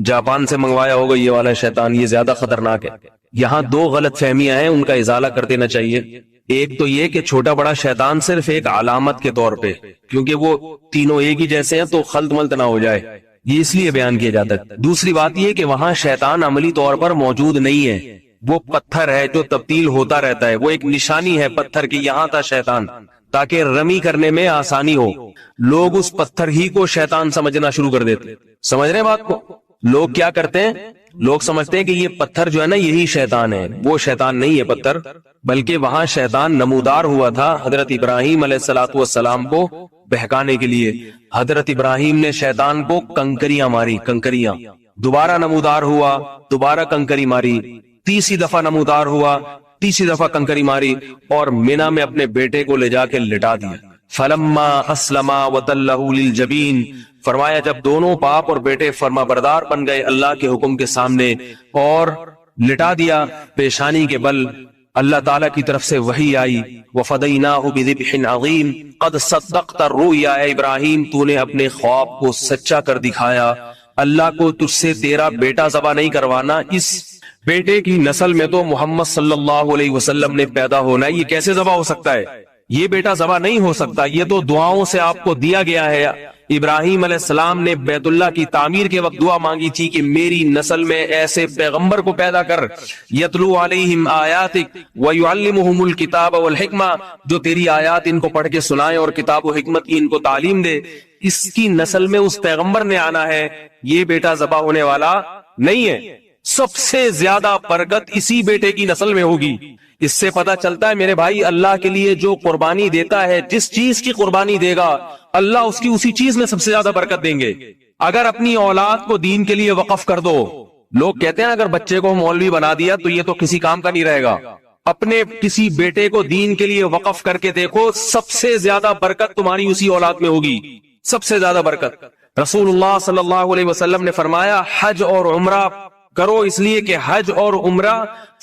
جاپان سے منگوایا ہوگا یہ والا شیطان، یہ زیادہ خطرناک ہے. یہاں 2 غلط فہمیاں ہیں، ان کا ازالہ کر دینا چاہیے. ایک تو یہ کہ چھوٹا بڑا شیطان صرف ایک علامت کے طور پہ، کیونکہ وہ تینوں ایک ہی جیسے ہیں تو خلط ملط نہ ہو جائے، یہ اس لیے بیان کیا جاتا ہے. دوسری بات یہ کہ وہاں شیطان عملی طور پر موجود نہیں ہے، وہ پتھر ہے جو تبدیل ہوتا رہتا ہے. وہ ایک نشانی ہے پتھر کی، یہاں تھا شیطان تاکہ رمی کرنے میں آسانی ہو. لوگ اس پتھر ہی کو شیطان سمجھنا شروع کر دیتے. سمجھ رہے ہیں بات کو؟ لوگ کیا کرتے ہیں، لوگ سمجھتے ہیں کہ یہ پتھر جو ہے نا یہی شیطان ہے. وہ شیطان نہیں ہے پتھر، بلکہ وہاں شیطان نمودار ہوا تھا حضرت ابراہیم علیہ السلام کو بہکانے کے لیے. حضرت ابراہیم نے شیطان کو کنکریاں ماری، کنکریاں. دوبارہ نمودار ہوا، دوبارہ کنکری ماری. تیسری دفعہ نمودار ہوا، تیسری دفعہ کنکری ماری، اور مینا میں اپنے بیٹے کو لے جا کے لٹا دیا. فلما اسلما وتلہ للجبین، فرمایا جب دونوں باپ اور بیٹے فرما بردار بن گئے اللہ کے حکم کے سامنے اور لٹا دیا پیشانی کے بل، اللہ تعالیٰ کی طرف سے وحی آئی وَفَدَيْنَاهُ بِذِبْحٍ عَظِيمٍ قَدْ صَدَّقْتَ الرُّؤْيَا. اے ابراہیم تو نے اپنے خواب کو سچا کر دکھایا. اللہ کو تجھ سے تیرا بیٹا ذبح نہیں کروانا، اس بیٹے کی نسل میں تو محمد صلی اللہ علیہ وسلم نے پیدا ہونا ہے، یہ کیسے ذبح ہو سکتا ہے؟ یہ بیٹا ذبح نہیں ہو سکتا، یہ تو دعاؤں سے آپ کو دیا گیا ہے. ابراہیم علیہ السلام نے بیت اللہ کی تعمیر کے وقت دعا مانگی تھی کہ میری نسل میں ایسے پیغمبر کو پیدا کر یتلو علیہم آیاتک ویعلمہم الکتاب والحکمہ، جو تیری آیات ان کو پڑھ کے سنائے اور کتاب و حکمت کی ان کو تعلیم دے. اس کی نسل میں اس پیغمبر نے آنا ہے، یہ بیٹا ذبح ہونے والا نہیں ہے. سب سے زیادہ برکت اسی بیٹے کی نسل میں ہوگی. اس سے پتہ چلتا ہے میرے بھائی، اللہ کے لیے جو قربانی دیتا ہے، جس چیز کی قربانی دے گا اللہ اس کی اسی چیز میں سب سے زیادہ برکت دیں گے. اگر اپنی اولاد کو دین کے لیے وقف کر دو، لوگ کہتے ہیں اگر بچے کو مولوی بنا دیا تو یہ تو کسی کام کا نہیں رہے گا. اپنے کسی بیٹے کو دین کے لیے وقف کر کے دیکھو، سب سے زیادہ برکت تمہاری اسی اولاد میں ہوگی، سب سے زیادہ برکت. رسول اللہ صلی اللہ علیہ وسلم نے فرمایا حج اور عمرہ کرو، اس لیے کہ حج اور عمرہ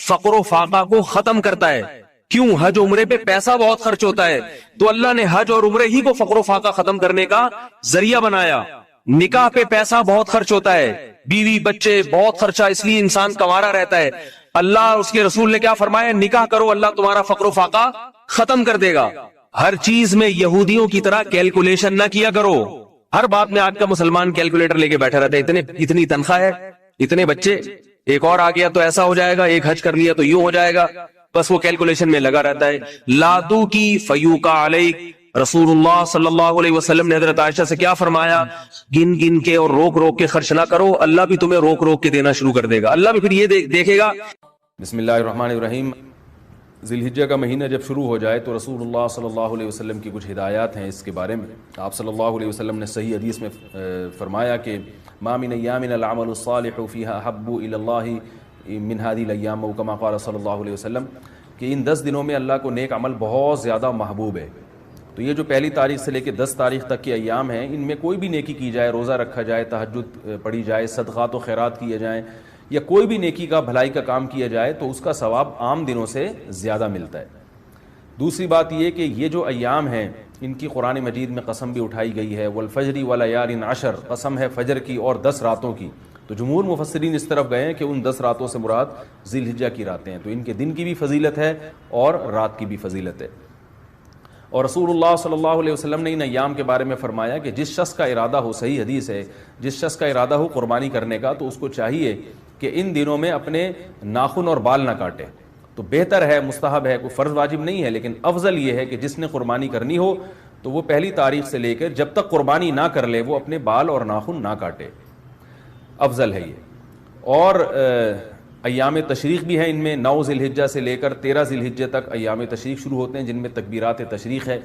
فقر و فاقہ کو ختم کرتا ہے. کیوں؟ حج عمرے پہ پیسہ بہت خرچ ہوتا ہے، تو اللہ نے حج اور عمرے ہی کو فقر و فاقہ ختم کرنے کا ذریعہ بنایا۔ نکاح پہ پیسہ بہت خرچ ہوتا ہے، بیوی بچے بہت خرچہ، اس لیے انسان کنوارا رہتا ہے۔ اللہ اور اس کے رسول نے کیا فرمایا؟ نکاح کرو، اللہ تمہارا فقر و فاقہ ختم کر دے گا۔ ہر چیز میں یہودیوں کی طرح کیلکولیشن نہ کیا کرو۔ ہر بات میں آج کا مسلمان کیلکولیٹر لے کے بیٹھا رہتا ہے، اتنی تنخواہ ہے، اتنے بچے، ایک اور آ گیا تو ایسا ہو جائے گا، ایک حج کر لیا تو یوں ہو جائے گا، بس وہ کیلکولیشن میں لگا رہتا ہے۔ لادو کی فیوکا علیک، رسول اللہ صلی اللہ علیہ وسلم نے حضرت عائشہ سے کیا فرمایا؟ گن گن کے اور روک روک کے خرچ نہ کرو، اللہ بھی تمہیں روک روک کے دینا شروع کر دے گا، اللہ بھی پھر یہ دیکھے گا۔ بسم اللہ الرحمن الرحیم۔ ذی الحجہ کا مہینہ جب شروع ہو جائے تو رسول اللہ صلی اللہ علیہ وسلم کی کچھ ہدایات ہیں اس کے بارے میں۔ آپ صلی اللہ علیہ وسلم نے صحیح حدیث میں فرمایا کہ ما من ایام العمل الصالح فیہا احب الی اللہ من هذه الايام، او کما قال صلی اللہ علیہ وسلم، کہ ان 10 دنوں میں اللہ کو نیک عمل بہت زیادہ محبوب ہے۔ تو یہ جو پہلی تاریخ سے لے کے 10 تاریخ تک کے ایام ہیں، ان میں کوئی بھی نیکی کی جائے، روزہ رکھا جائے، تہجد پڑھی جائے، صدقات و خیرات کیے جائیں، یا کوئی بھی نیکی کا بھلائی کا کام کیا جائے تو اس کا ثواب عام دنوں سے زیادہ ملتا ہے۔ دوسری بات یہ کہ یہ جو ایام ہیں ان کی قرآن مجید میں قسم بھی اٹھائی گئی ہے، والفجر ولیال عشر، قسم ہے فجر کی اور 10 راتوں کی۔ تو جمہور مفسرین اس طرف گئے ہیں کہ ان 10 راتوں سے مراد ذی الحجہ کی راتیں ہیں، تو ان کے دن کی بھی فضیلت ہے اور رات کی بھی فضیلت ہے۔ اور رسول اللہ صلی اللہ علیہ وسلم نے ان ایام کے بارے میں فرمایا کہ جس شخص کا ارادہ ہو، صحیح حدیث ہے، جس شخص کا ارادہ ہو قربانی کرنے کا تو اس کو چاہیے کہ ان دنوں میں اپنے ناخن اور بال نہ کاٹے۔ تو بہتر ہے، مستحب ہے، کوئی فرض واجب نہیں ہے، لیکن افضل یہ ہے کہ جس نے قربانی کرنی ہو تو وہ پہلی تاریخ سے لے کر جب تک قربانی نہ کر لے وہ اپنے بال اور ناخن نہ کاٹے، افضل ہے یہ۔ اور ایام تشریق بھی ہیں، ان میں 9 ذی الحجہ سے لے کر 13 ذی الحجہ تک ایام تشریق شروع ہوتے ہیں، جن میں تکبیرات تشریق ہے،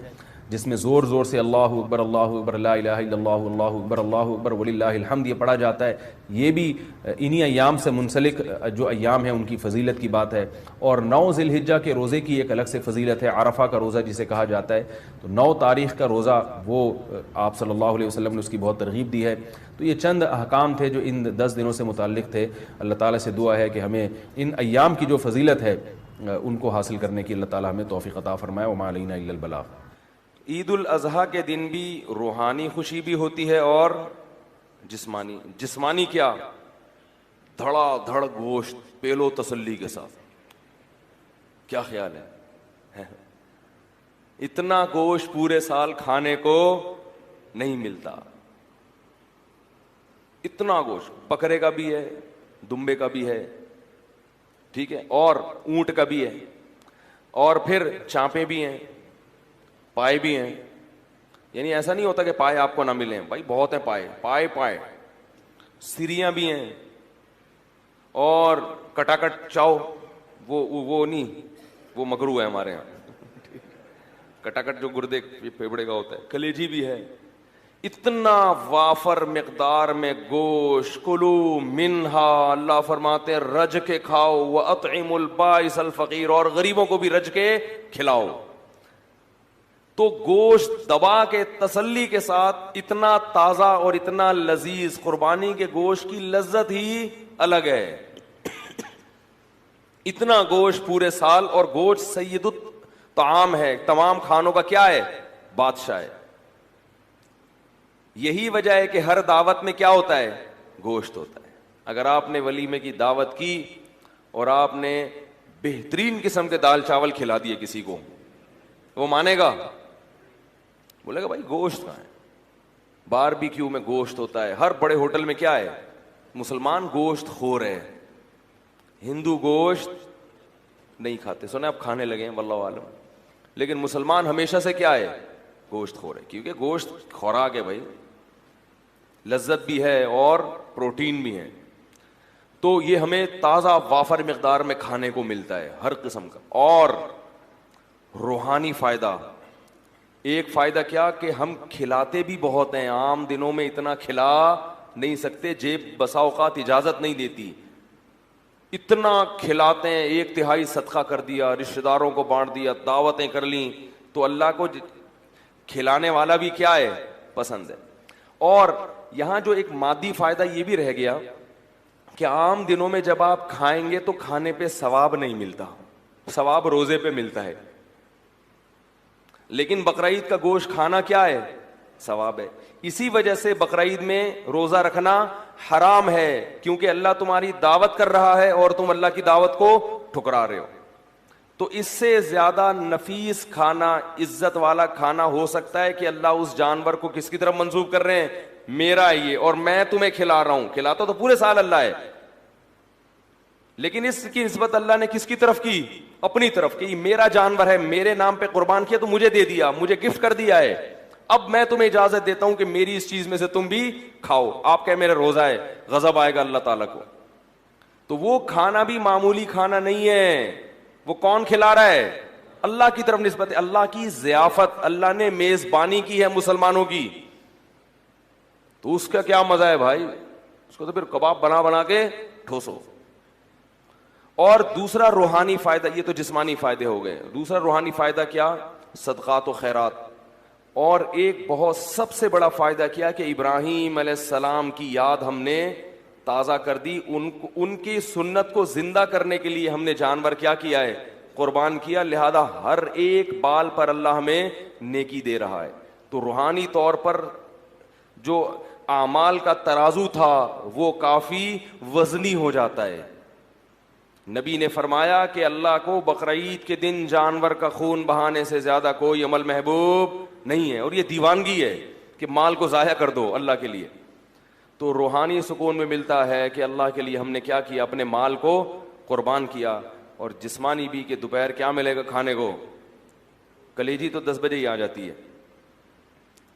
جس میں زور زور سے اللہ اکبر اللہ اکبر لا الہ الا اللہ اللہ اکبر اللہ اکبر وللہ الحمد یہ پڑھا جاتا ہے۔ یہ بھی انہی ایام سے منسلک جو ایام ہیں ان کی فضیلت کی بات ہے۔ اور 9 ذی الحجہ کے روزے کی ایک الگ سے فضیلت ہے، عرفہ کا روزہ جسے کہا جاتا ہے، تو 9 تاریخ کا روزہ وہ آپ صلی اللہ علیہ وسلم نے اس کی بہت ترغیب دی ہے۔ تو یہ چند احکام تھے جو ان 10 دنوں سے متعلق تھے۔ اللہ تعالیٰ سے دعا ہے کہ ہمیں ان ایام کی جو فضیلت ہے ان کو حاصل کرنے کی اللہ تعالیٰ ہمیں توفیق عطا فرمائے۔ وما علینا الا البلاغ۔ عید الاضحیٰ کے دن بھی روحانی خوشی بھی ہوتی ہے اور جسمانی کیا؟ دھڑا دھڑ گوشت پیلو تسلی کے ساتھ۔ کیا خیال ہے؟ اتنا گوشت پورے سال کھانے کو نہیں ملتا، اتنا گوشت بکرے کا بھی ہے، دمبے کا بھی ہے، ٹھیک ہے، اور اونٹ کا بھی ہے، اور پھر چانپے بھی ہیں، پائے بھی ہیں۔ یعنی ایسا نہیں ہوتا کہ پائے آپ کو نہ ملیں، بھائی بہت ہیں پائے، سریاں بھی ہیں، اور کٹاکٹ چاؤ، وہ نہیں، وہ مکروہ ہے ہمارے ہاں، کٹاکٹ جو گردے پھیپڑے کا ہوتا ہے، کلیجی بھی ہے۔ اتنا وافر مقدار میں گوشت، کلو منہا، اللہ فرماتے ہیں رج کے کھاؤ، وَأَطْعِمُ الْبَائِسَ الْفَقِيرَ، اور غریبوں کو بھی رج کے کھلاؤ۔ تو گوشت دبا کے تسلی کے ساتھ اتنا تازہ اور اتنا لذیذ، قربانی کے گوشت کی لذت ہی الگ ہے۔ اتنا گوشت پورے سال، اور گوشت سید الطعام ہے، تمام کھانوں کا کیا ہے؟ بادشاہ ہے۔ یہی وجہ ہے کہ ہر دعوت میں کیا ہوتا ہے؟ گوشت ہوتا ہے۔ اگر آپ نے ولیمے کی دعوت کی اور آپ نے بہترین قسم کے دال چاول کھلا دیے کسی کو، وہ مانے گا؟ بولے گا بھائی گوشت کہاں ہے؟ باربیکیو میں گوشت ہوتا ہے، ہر بڑے ہوٹل میں کیا ہے؟ مسلمان گوشت خور ہے، ہندو گوشت نہیں کھاتے، سنے اب کھانے لگے ہیں واللہ عالم، لیکن مسلمان ہمیشہ سے کیا ہے؟ گوشت خور ہے، کیونکہ گوشت خوراک ہے بھائی، لذت بھی ہے اور پروٹین بھی ہے۔ تو یہ ہمیں تازہ وافر مقدار میں کھانے کو ملتا ہے ہر قسم کا۔ اور روحانی فائدہ، ایک فائدہ کیا کہ ہم کھلاتے بھی بہت ہیں، عام دنوں میں اتنا کھلا نہیں سکتے، جیب بسا اوقات اجازت نہیں دیتی، اتنا کھلاتے ہیں، 1/3 صدقہ کر دیا، رشتہ داروں کو بانٹ دیا، دعوتیں کر لیں، تو اللہ کو کھلانے والا بھی کیا ہے؟ پسند ہے۔ اور یہاں جو ایک مادی فائدہ یہ بھی رہ گیا کہ عام دنوں میں جب آپ کھائیں گے تو کھانے پہ ثواب نہیں ملتا، ثواب روزے پہ ملتا ہے. لیکن بقرعید کا گوشت کھانا کیا ہے؟ ثواب ہے. اسی وجہ سے بقرعید میں روزہ رکھنا حرام ہے, کیونکہ اللہ تمہاری دعوت کر رہا ہے اور تم اللہ کی دعوت کو ٹھکرا رہے ہو. تو اس سے زیادہ نفیس کھانا, عزت والا کھانا ہو سکتا ہے کہ اللہ اس جانور کو کس کی طرف منسوب کر رہے ہیں؟ میرا یہ, اور میں تمہیں کھلا رہا ہوں. کھلاتا تو پورے سال اللہ ہے, لیکن اس کی نسبت اللہ نے کس کی طرف کی؟ اپنی طرف, کہ یہ میرا جانور ہے, میرے نام پہ قربان کیا تو مجھے دے دیا, مجھے گفٹ کر دیا ہے, اب میں تمہیں اجازت دیتا ہوں کہ میری اس چیز میں سے تم بھی کھاؤ. آپ کہے میرا روزہ ہے, غضب آئے گا اللہ تعالیٰ کو. تو وہ کھانا بھی معمولی کھانا نہیں ہے. وہ کون کھلا رہا ہے؟ اللہ کی طرف نسبت ہے, اللہ کی ضیافت, اللہ نے میزبانی کی ہے مسلمانوں کی. تو اس کا کیا مزہ ہے بھائی, اس کو تو پھر کباب بنا بنا کے ٹھوسو. اور دوسرا روحانی فائدہ, یہ تو جسمانی فائدے ہو گئے, دوسرا روحانی فائدہ کیا؟ صدقات و خیرات. اور ایک بہت سب سے بڑا فائدہ کیا کہ ابراہیم علیہ السلام کی یاد ہم نے تازہ کر دی. ان کی سنت کو زندہ کرنے کے لیے ہم نے جانور کیا کیا ہے؟ قربان کیا. لہذا ہر ایک بال پر اللہ ہمیں نیکی دے رہا ہے. تو روحانی طور پر جو اعمال کا ترازو تھا وہ کافی وزنی ہو جاتا ہے. نبی نے فرمایا کہ اللہ کو بقرعید کے دن جانور کا خون بہانے سے زیادہ کوئی عمل محبوب نہیں ہے. اور یہ دیوانگی ہے کہ مال کو ضائع کر دو اللہ کے لیے. تو روحانی سکون میں ملتا ہے کہ اللہ کے لیے ہم نے کیا کیا؟ اپنے مال کو قربان کیا. اور جسمانی بھی کہ دوپہر کیا ملے گا کھانے کو؟ کلیجی تو 10 بجے ہی آ جاتی ہے,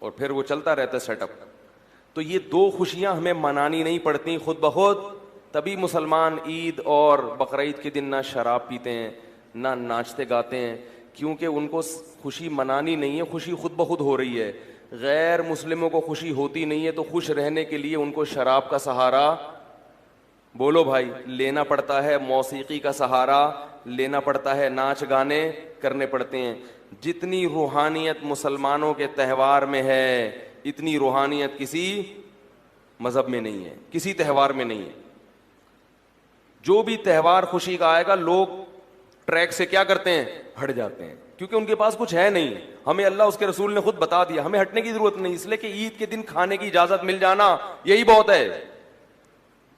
اور پھر وہ چلتا رہتا ہے سیٹ اپ. تو یہ دو خوشیاں ہمیں منانی نہیں پڑتی خود بخود. تبھی مسلمان عید اور بقرعید کے دن نہ شراب پیتے ہیں, نہ ناچتے گاتے ہیں, کیونکہ ان کو خوشی منانی نہیں ہے, خوشی خود بخود ہو رہی ہے. غیر مسلموں کو خوشی ہوتی نہیں ہے, تو خوش رہنے کے لیے ان کو شراب کا سہارا, بولو بھائی, لینا پڑتا ہے. موسیقی کا سہارا لینا پڑتا ہے, ناچ گانے کرنے پڑتے ہیں. جتنی روحانیت مسلمانوں کے تہوار میں ہے اتنی روحانیت کسی مذہب میں نہیں ہے, کسی تہوار میں نہیں ہے. جو بھی تہوار خوشی کا آئے گا لوگ ٹریک سے کیا کرتے ہیں؟ ہٹ جاتے ہیں, کیونکہ ان کے پاس کچھ ہے نہیں. ہمیں اللہ اس کے رسول نے خود بتا دیا, ہمیں ہٹنے کی ضرورت نہیں, اس لیے کہ عید کے دن کھانے کی اجازت مل جانا یہی بہت ہے.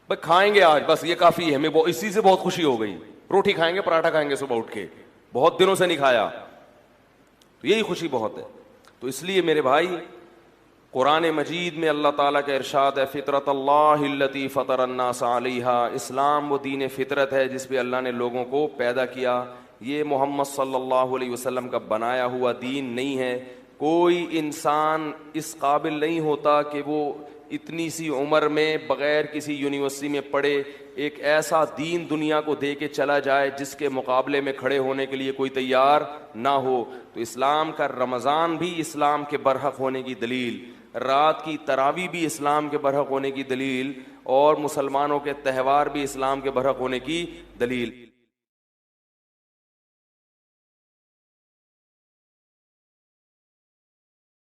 بھائی کھائیں گے آج, بس یہ کافی ہے, ہمیں اسی سے بہت خوشی ہو گئی. روٹی کھائیں گے, پراٹھا کھائیں گے صبح اٹھ کے, بہت دنوں سے نہیں کھایا, تو یہی خوشی بہت ہے. تو اس لیے میرے بھائی قرآن مجید میں اللہ تعالیٰ کا ارشاد ہے, فطرت اللہ التی فطر الناس علیہا. اسلام وہ دین فطرت ہے جس پہ اللہ نے لوگوں کو پیدا کیا. یہ محمد صلی اللہ علیہ وسلم کا بنایا ہوا دین نہیں ہے. کوئی انسان اس قابل نہیں ہوتا کہ وہ اتنی سی عمر میں بغیر کسی یونیورسٹی میں پڑھے ایک ایسا دین دنیا کو دے کے چلا جائے جس کے مقابلے میں کھڑے ہونے کے لیے کوئی تیار نہ ہو. تو اسلام کا رمضان بھی اسلام کے برحق ہونے کی دلیل, رات کی تراویح بھی اسلام کے برحق ہونے کی دلیل, اور مسلمانوں کے تہوار بھی اسلام کے برحق ہونے کی دلیل.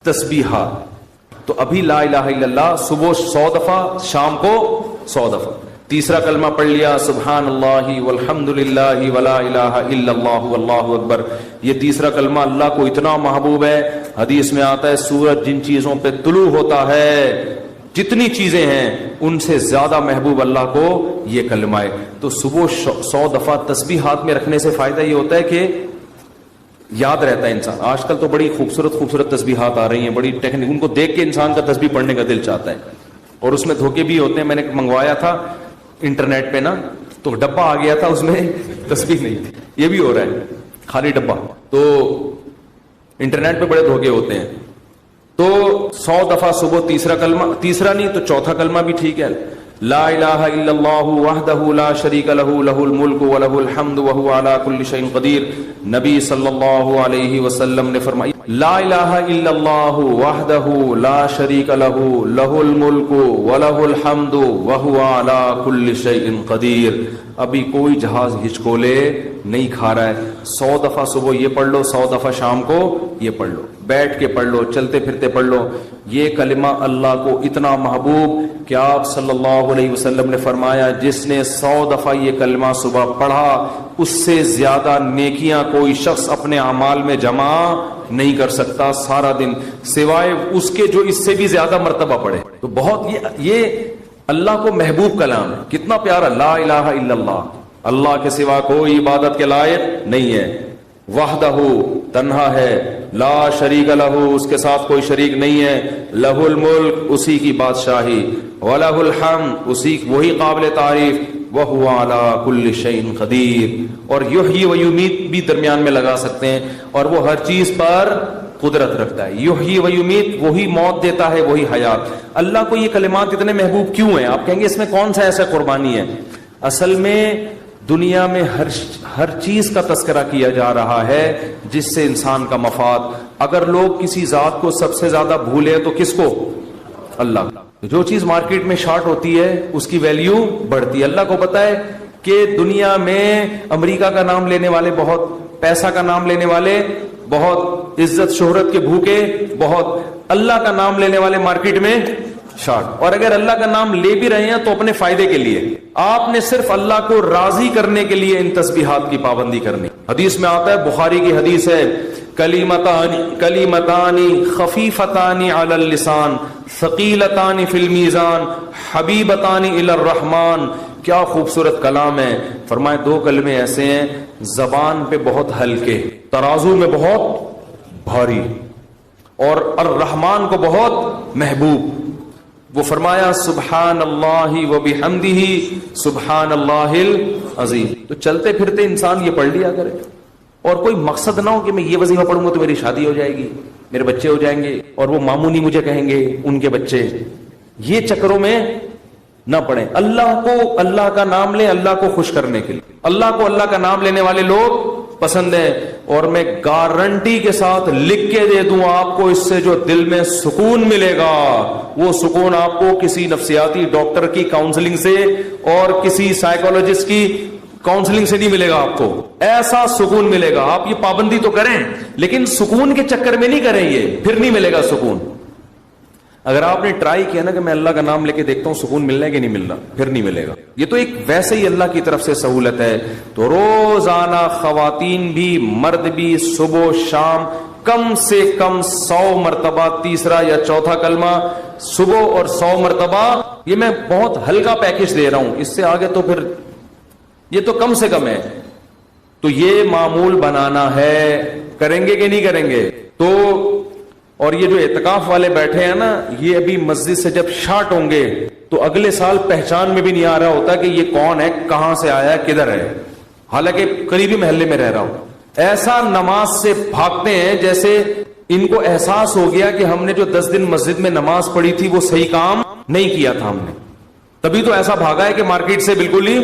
تسبیحات تو ابھی لا الہ الا اللہ صبح 100 دفعہ, شام کو 100 دفعہ. تیسرا کلمہ پڑھ لیا سبحان اللہ والحمد للہ ولا الہ الا اللہ واللہ اکبر. یہ تیسرا کلمہ اللہ کو اتنا محبوب ہے, حدیث میں آتا ہے سورج جن چیزوں پہ طلوع ہوتا ہے, جتنی چیزیں ہیں ان سے زیادہ محبوب اللہ کو یہ کلمہ ہے. تو صبح 100 دفعہ تسبیحات میں رکھنے سے فائدہ یہ ہوتا ہے کہ یاد رہتا ہے انسان. آج کل تو بڑی خوبصورت تسبیحات آ رہی ہیں, بڑی ٹیکنیک, ان کو دیکھ کے انسان کا تسبیح پڑھنے کا دل چاہتا ہے, اور اس میں دھوکے بھی ہوتے ہیں. میں نے منگوایا تھا انٹرنیٹ پہ نا, تو ڈبہ آ گیا تھا اس میں تسبیح نہیں تھی. یہ بھی ہو رہا ہے, خالی ڈبہ. تو انٹرنیٹ پہ بڑے دھوکے ہوتے ہیں. تو 100 دفعہ صبح تیسرا کلمہ, تیسرا نہیں تو چوتھا کلمہ بھی ٹھیک ہے, لا الہ الا اللہ وحدہ لا شریک لہ لہ الملک ولہ الحمد وہو علی کل شیء قدیر. نبی صلی اللہ علیہ وسلم نے فرمایا لا الہ الا اللہ وحدہ لا شریک لہ لہ الملک ولہ الحمد وہو علی کل شیء قدیر. ابھی کوئی جہاز ہچکولے نہیں کھا رہا ہے. 100 دفعہ صبح یہ پڑھ لو, 100 دفعہ شام کو یہ پڑھ لو, بیٹھ کے پڑھ لو, چلتے پھرتے پڑھ لو. یہ کلمہ اللہ کو اتنا محبوب کہ آپ صلی اللہ علیہ وسلم نے فرمایا جس نے 100 دفعہ یہ کلمہ صبح پڑھا اس سے زیادہ نیکیاں کوئی شخص اپنے اعمال میں جمع نہیں کر سکتا سارا دن, سوائے اس کے جو اس سے بھی زیادہ مرتبہ پڑھے. تو بہت یہ اللہ کو محبوب کلام ہے. کتنا پیارا, لا الہ الا اللہ, اللہ کے سوا کوئی عبادت کے لائق نہیں ہے. وحدہ, تنہا ہے. لا شریک لہ, اس کے ساتھ کوئی شریک نہیں ہے. لہ الملک, اسی کی بادشاہی. ولہ الحمد, وہی قابل تعریف. وہو علی کل شیء قدیر. اور یحیی و یمیت بھی درمیان میں لگا سکتے ہیں, اور وہ ہر چیز پر قدرت رکھتا ہے. یحیی و یمیت, وہی موت دیتا ہے وہی حیات. اللہ کو یہ کلمات اتنے محبوب کیوں ہیں؟ آپ کہیں گے اس میں کون سا ایسا قربانی ہے؟ اصل میں دنیا میں ہر چیز کا تذکرہ کیا جا رہا ہے جس سے انسان کا مفاد. اگر لوگ کسی ذات کو سب سے زیادہ بھولے تو کس کو؟ اللہ. جو چیز مارکیٹ میں شارٹ ہوتی ہے اس کی ویلیو بڑھتی ہے. اللہ کو پتا ہے کہ دنیا میں امریکہ کا نام لینے والے بہت, پیسہ کا نام لینے والے بہت, عزت شہرت کے بھوکے بہت, اللہ کا نام لینے والے مارکیٹ میں شارٹ. اور اگر اللہ کا نام لے بھی رہے ہیں تو اپنے فائدے کے لیے. آپ نے صرف اللہ کو راضی کرنے کے لیے ان تسبیحات کی پابندی کرنی. حدیث میں آتا ہے, بخاری کی حدیث ہے, کلیمتان خفیفتان علی اللسان ثقیلتان فی المیزان حبیبتان الی الرحمن. کیا خوبصورت کلام ہے. فرمائے 2 کلمے ایسے ہیں زبان پہ بہت ہلکے, ترازو میں بہت بھاری, اور الرحمن کو بہت محبوب. وہ فرمایا سبحان اللہ و بحمدہ سبحان اللہ العظیم. تو چلتے پھرتے انسان یہ پڑھ لیا کرے, اور کوئی مقصد نہ ہو کہ میں یہ وظیفہ پڑھوں گا تو میری شادی ہو جائے گی, میرے بچے ہو جائیں گے, اور وہ مامونی مجھے کہیں گے ان کے بچے. یہ چکروں میں نہ پڑھیں. اللہ کو, اللہ کا نام لیں اللہ کو خوش کرنے کے لیے. اللہ کو اللہ کا نام لینے والے لوگ پسند ہے. اور میں گارنٹی کے ساتھ لکھ کے دے دوں آپ کو, اس سے جو دل میں سکون ملے گا وہ سکون آپ کو کسی نفسیاتی ڈاکٹر کی کاؤنسلنگ سے اور کسی سائیکولوجسٹ کی کاؤنسلنگ سے نہیں ملے گا. آپ کو ایسا سکون ملے گا. آپ یہ پابندی تو کریں لیکن سکون کے چکر میں نہیں کریں, یہ پھر نہیں ملے گا سکون. اگر آپ نے ٹرائی کیا نا کہ میں اللہ کا نام لے کے دیکھتا ہوں سکون ملنا ہے کہ نہیں ملنا, پھر نہیں ملے گا. یہ تو ایک ویسے ہی اللہ کی طرف سے سہولت ہے. تو روزانہ خواتین بھی مرد بھی صبح و شام کم سے کم 100 مرتبہ تیسرا یا چوتھا کلمہ صبح اور 100 مرتبہ. یہ میں بہت ہلکا پیکج دے رہا ہوں, اس سے آگے تو پھر یہ تو کم سے کم ہے. تو یہ معمول بنانا ہے. کریں گے کہ نہیں کریں گے؟ تو اور یہ جو اعتکاف والے بیٹھے ہیں نا, یہ ابھی مسجد سے جب شارٹ ہوں گے تو اگلے سال پہچان میں بھی نہیں آ رہا ہوتا کہ یہ کون ہے, کہاں سے آیا, کدھر ہے, حالانکہ قریبی محلے میں رہ رہا ہوں. ایسا نماز سے بھاگتے ہیں جیسے ان کو احساس ہو گیا کہ ہم نے جو 10 دن مسجد میں نماز پڑھی تھی وہ صحیح کام نہیں کیا تھا ہم نے, تبھی تو ایسا بھاگا ہے کہ مارکیٹ سے بالکل ہی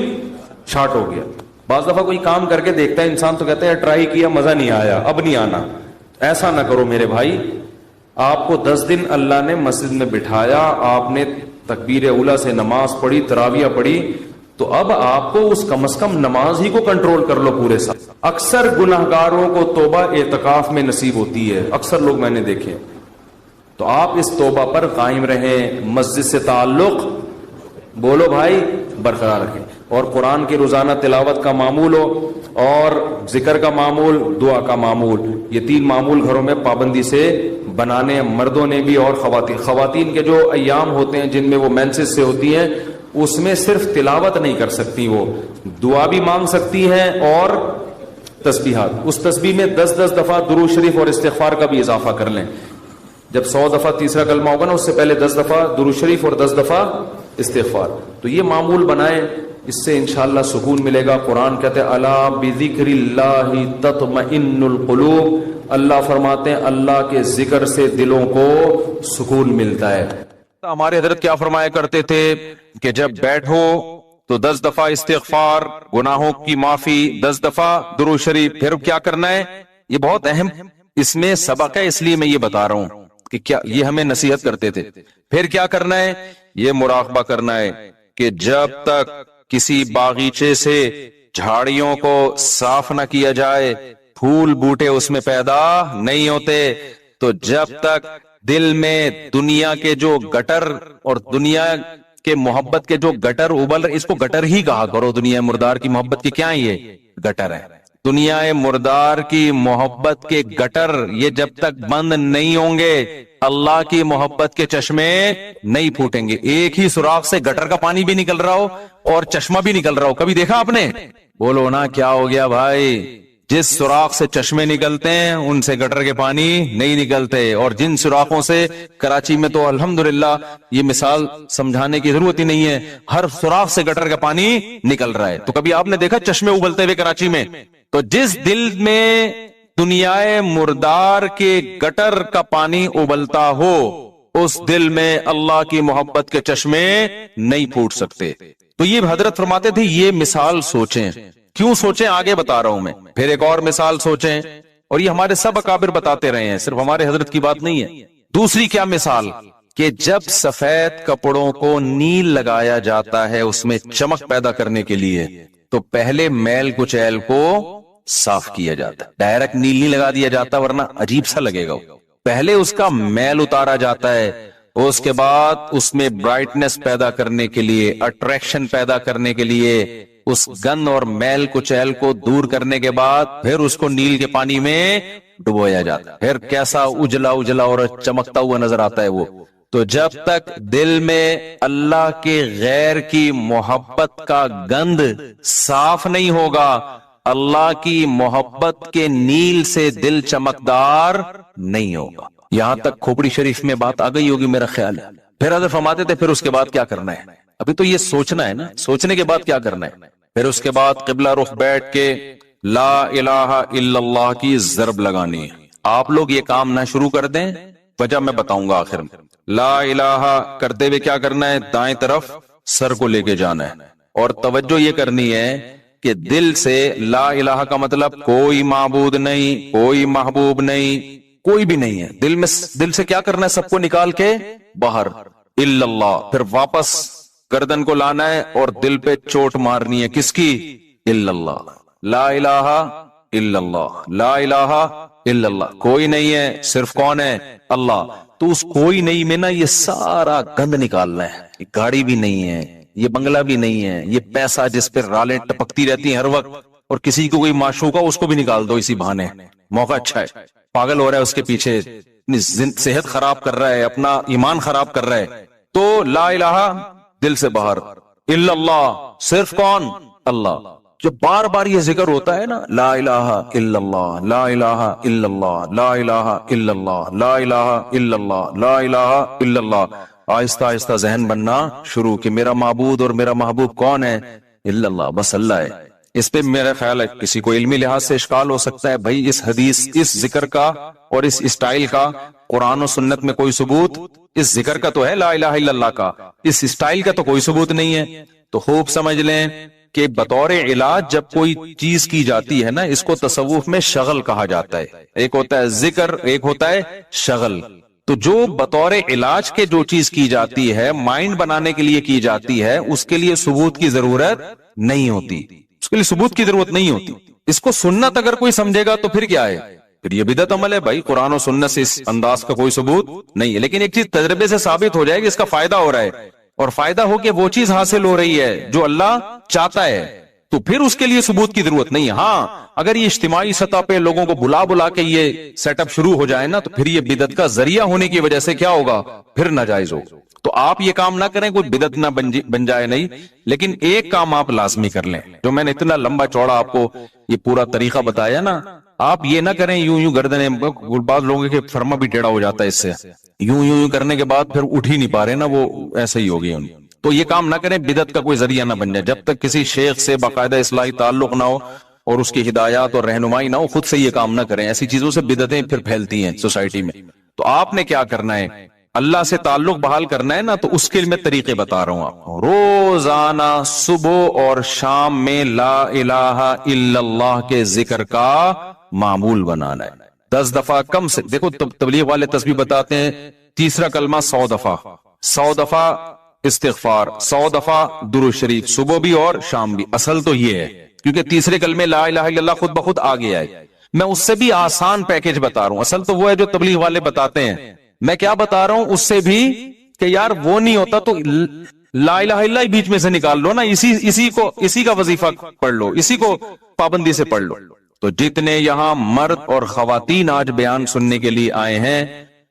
شارٹ ہو گیا. بعض دفعہ کوئی کام کر کے دیکھتا ہے انسان تو کہتا ہے ٹرائی کیا مزہ نہیں آیا, اب نہیں آنا. ایسا نہ کرو میرے بھائی. آپ کو 10 دن اللہ نے مسجد میں بٹھایا, آپ نے تکبیر اولیٰ سے نماز پڑھی, تراویح پڑھی, تو اب آپ کو اس کم از کم نماز ہی کو کنٹرول کر لو پورے سال. اکثر گناہگاروں کو توبہ اعتکاف میں نصیب ہوتی ہے, اکثر لوگ میں نے دیکھے. تو آپ اس توبہ پر قائم رہیں, مسجد سے تعلق بولو بھائی برقرار رکھیں, اور قرآن کی روزانہ تلاوت کا معمول ہو, اور ذکر کا معمول, دعا کا معمول. یہ 3 معمول گھروں میں پابندی سے بنانے, مردوں نے بھی اور خواتین کے جو ایام ہوتے ہیں جن میں وہ مینسز سے ہوتی ہیں اس میں صرف تلاوت نہیں کر سکتی, وہ دعا بھی مانگ سکتی ہیں اور تسبیحات. اس تسبیح میں 10-10 دفعہ درود شریف اور استغفار کا بھی اضافہ کر لیں. جب 100 دفعہ تیسرا کلمہ ہوگا نا اس سے پہلے 10 دفعہ درود شریف اور 10 دفعہ استغفار. تو یہ معمول بنائیں, اس سے انشاءاللہ سکون ملے گا. قرآن کہتے ہیں الا بذکر اللہ تطمئن القلوب, اللہ فرماتے ہیں اللہ کے ذکر سے دلوں کو سکون ملتا ہے. ہمارے حضرت کیا فرمایا کرتے تھے کہ جب بیٹھو تو 10 دفعہ استغفار, گناہوں کی معافی, 10 دفعہ درود شریف. پھر کیا کرنا ہے؟ یہ بہت اہم اس میں سبق ہے، اس لیے میں یہ بتا رہا ہوں کہ کیا یہ ہمیں نصیحت کرتے تھے. پھر کیا کرنا ہے؟ یہ مراقبہ کرنا ہے کہ جب تک کسی باغیچے سے جھاڑیوں کو صاف نہ کیا جائے، پھول بوٹے اس میں پیدا نہیں ہوتے. تو جب تک دل میں دنیا کے جو گٹر اور دنیا کے محبت کے جو گٹر ابل رہے، اس کو گٹر ہی کہا کرو. دنیا مردار کی محبت کے کیا یہ گٹر ہے. دنیا مردار کی محبت کے گٹر یہ جب تک بند نہیں ہوں گے، اللہ کی محبت کے چشمے نہیں پھوٹیں گے. ایک ہی سوراخ سے گٹر کا پانی بھی نکل رہا ہو اور چشمہ بھی نکل رہا ہو، کبھی دیکھا آپ نے؟ بولو نا کیا ہو گیا بھائی؟ جس سوراخ سے چشمے نکلتے ہیں ان سے گٹر کے پانی نہیں نکلتے. اور جن سوراخوں سے کراچی میں تو الحمدللہ یہ مثال سمجھانے کی ضرورت ہی نہیں ہے، ہر سوراخ سے گٹر کا پانی نکل رہا ہے. تو کبھی آپ نے دیکھا چشمے ابلتے ہوئے کراچی میں؟ تو جس دل میں دنیا مردار کے گٹر کا پانی ابلتا ہو، اس دل میں اللہ کی محبت کے چشمے نہیں پھوٹ سکتے. تو یہ حضرت فرماتے تھے یہ مثال سوچیں. کیوں سوچیں؟ آگے بتا رہا ہوں میں. پھر ایک اور مثال سوچیں، اور یہ ہمارے سب اکابر بتاتے رہے ہیں، صرف ہمارے حضرت کی بات نہیں ہے. دوسری کیا مثال؟ کہ جب سفید کپڑوں کو نیل لگایا جاتا ہے اس میں چمک پیدا کرنے کے لیے، تو پہلے میل کچیل کو صاف کیا جاتا ہے. ڈائریکٹ نیل نہیں لگا دیا جاتا ورنہ عجیب سا لگے گا. پہلے اس کا میل اتارا جاتا ہے، اس کے بعد اس میں برائٹنس پیدا کرنے کے لیے، اٹریکشن پیدا کرنے کے لیے، اس گند اور میل کچیل کو دور کرنے کے بعد پھر اس کو نیل کے پانی میں ڈبویا جاتا ہے. پھر کیسا اجلا اجلا اور چمکتا ہوا نظر آتا ہے وہ. تو جب تک دل میں اللہ کے غیر کی محبت کا گند صاف نہیں ہوگا، اللہ کی محبت کے نیل سے دل چمکدار نہیں ہوگا. یہاں تک کھوپڑی شریف میں بات آ گئی ہوگی میرا خیال ہے. پھر حضرت فرماتے تھے پھر اس کے بعد کیا کرنا ہے؟ ابھی تو یہ سوچنا ہے نا، سوچنے کے بعد کیا کرنا ہے؟ پھر اس کے بعد قبلہ رخ بیٹھ کے لا الہ الا اللہ کی ضرب لگانی ہے. آپ لوگ یہ کام نہ شروع کر دیں، وجہ میں بتاؤں گا آخر میں. لا الہ کرتے ہوئے کیا کرنا ہے؟ دائیں طرف سر کو لے کے جانا ہے، اور توجہ یہ کرنی ہے کہ دل سے لا الہ کا مطلب کوئی معبود نہیں، کوئی محبوب نہیں، کوئی بھی نہیں ہے. دل سے کیا کرنا ہے؟ سب کو نکال کے باہر الا اللہ. پھر واپس گردن کو لانا ہے اور دل پہ چوٹ مارنی ہے. کس کی؟ الا اللہ. لا الہ الا اللہ، لا الہ الا اللہ. کوئی نہیں ہے، صرف کون ہے؟ اللہ. تو اس کوئی نہیں میں نا یہ سارا گند نکالنا ہے. یہ گاڑی بھی نہیں ہے، یہ بنگلہ بھی نہیں ہے، یہ پیسہ جس پہ رالیں ٹپکتی رہتی ہیں ہر وقت، اور کسی کو کوئی معشوق ہو اس کو بھی نکال دو اسی بہانے. موقع اچھا ہے، پاگل ہو رہا ہے اس کے پیچھے، اپنی صحت خراب کر رہا ہے، اپنا ایمان خراب کر رہا ہے. تو لا الہ دل سے باہر، الا اللہ صرف کون؟ اللہ. جو بار بار یہ ذکر ہوتا ہے نا، لا الہ الا اللہ، لا الہ الا اللہ، لا الہ الا اللہ، لا الہ الا اللہ، لا الہ الا اللہ. آہستہ آہستہ ذہن بننا شروع کہ میرا معبود اور میرا محبوب کون ہے؟ الا اللہ، بس اللہ ہے. اس پہ میرا خیال ہے کسی کو علمی لحاظ سے اشکال ہو سکتا ہے، بھائی اس حدیث، اس ذکر کا اور اس اسٹائل کا قرآن و سنت میں کوئی ثبوت؟ اس ذکر کا تو ہے لا الہ الا اللہ کا، اس اسٹائل کا تو کوئی ثبوت نہیں ہے. تو خوب سمجھ لیں کہ بطور علاج جب کوئی چیز کی جاتی ہے نا، اس کو تصوف میں شغل کہا جاتا ہے. ایک ہوتا ہے ذکر، ایک ہوتا ہے شغل. تو جو بطور علاج کے جو چیز کی جاتی ہے، مائنڈ بنانے کے لیے کی جاتی ہے، اس کے لیے ثبوت کی ضرورت نہیں ہوتی، اس کے لیے ثبوت کی ضرورت نہیں ہوتی. اس کو سنت اگر کوئی سمجھے گا تو پھر کیا ہے؟ پھر یہ بدعت عمل ہے. بھائی قرآن و سنت سے اس انداز کا کوئی ثبوت نہیں ہے، لیکن ایک چیز تجربے سے ثابت ہو جائے کہ اس کا فائدہ ہو رہا ہے، اور فائدہ ہو کہ وہ چیز حاصل ہو رہی ہے جو اللہ چاہتا ہے، تو پھر اس کے لیے ثبوت کی ضرورت نہیں ہے. ہاں اگر یہ اجتماعی سطح پہ لوگوں کو بلا بلا کے یہ سیٹ اپ شروع ہو جائے نا، تو پھر یہ بدعت کا ذریعہ ہونے کی وجہ سے کیا ہوگا؟ پھر ناجائز ہو. تو آپ یہ کام نہ کریں، کوئی بدعت نہ بن جائے نہیں، لیکن ایک کام آپ لازمی کر لیں. جو میں نے اتنا لمبا چوڑا آپ کو یہ پورا طریقہ بتایا نا، آپ یہ نہ کریں یوں گردنیں، بعض لوگوں کے فرما بھی ٹیڑھا ہو جاتا ہے اس سے، یوں کرنے کے بعد پھر اٹھ ہی نہیں پا رہے نا، وہ ایسے ہی ہوگی. تو یہ کام نہ کریں، بدعت کا کوئی ذریعہ نہ بن جائے. جب تک کسی شیخ سے باقاعدہ اصلاحی تعلق نہ ہو اور اس کی ہدایات اور رہنمائی نہ ہو، خود سے یہ کام نہ کریں. ایسی چیزوں سے بدعتیں پھر پھیلتی ہیں سوسائٹی میں. تو آپ نے کیا کرنا ہے؟ اللہ سے تعلق بحال کرنا ہے نا، تو اس کے لیے میں طریقے بتا رہا ہوں آپ کو. روزانہ صبح اور شام میں لا الہ الا اللہ کے ذکر کا معمول بنانا ہے. 10 دفعہ کم سے دیکھو تبلیغ والے تسبیح بتاتے ہیں تیسرا کلمہ 100 دفعہ، 100 دفعہ استغفار، 100 دفعہ درود شریف، صبح بھی اور شام بھی. اصل تو یہ ہے کیونکہ تیسرے کلمے لا الہ الا اللہ خود بخود آ گیا ہے. میں اس سے بھی آسان پیکج بتا رہا ہوں. اصل تو وہ ہے جو تبلیغ والے بتاتے ہیں. میں کیا بتا رہا ہوں اس سے بھی کہ یار وہ نہیں ہوتا تو لا الہ الا اللہ بیچ میں سے نکال لو نا، اسی کا وظیفہ پڑھ لو، اسی کو پابندی سے پڑھ لو. تو جتنے یہاں مرد اور خواتین آج بیان سننے کے لیے آئے ہیں،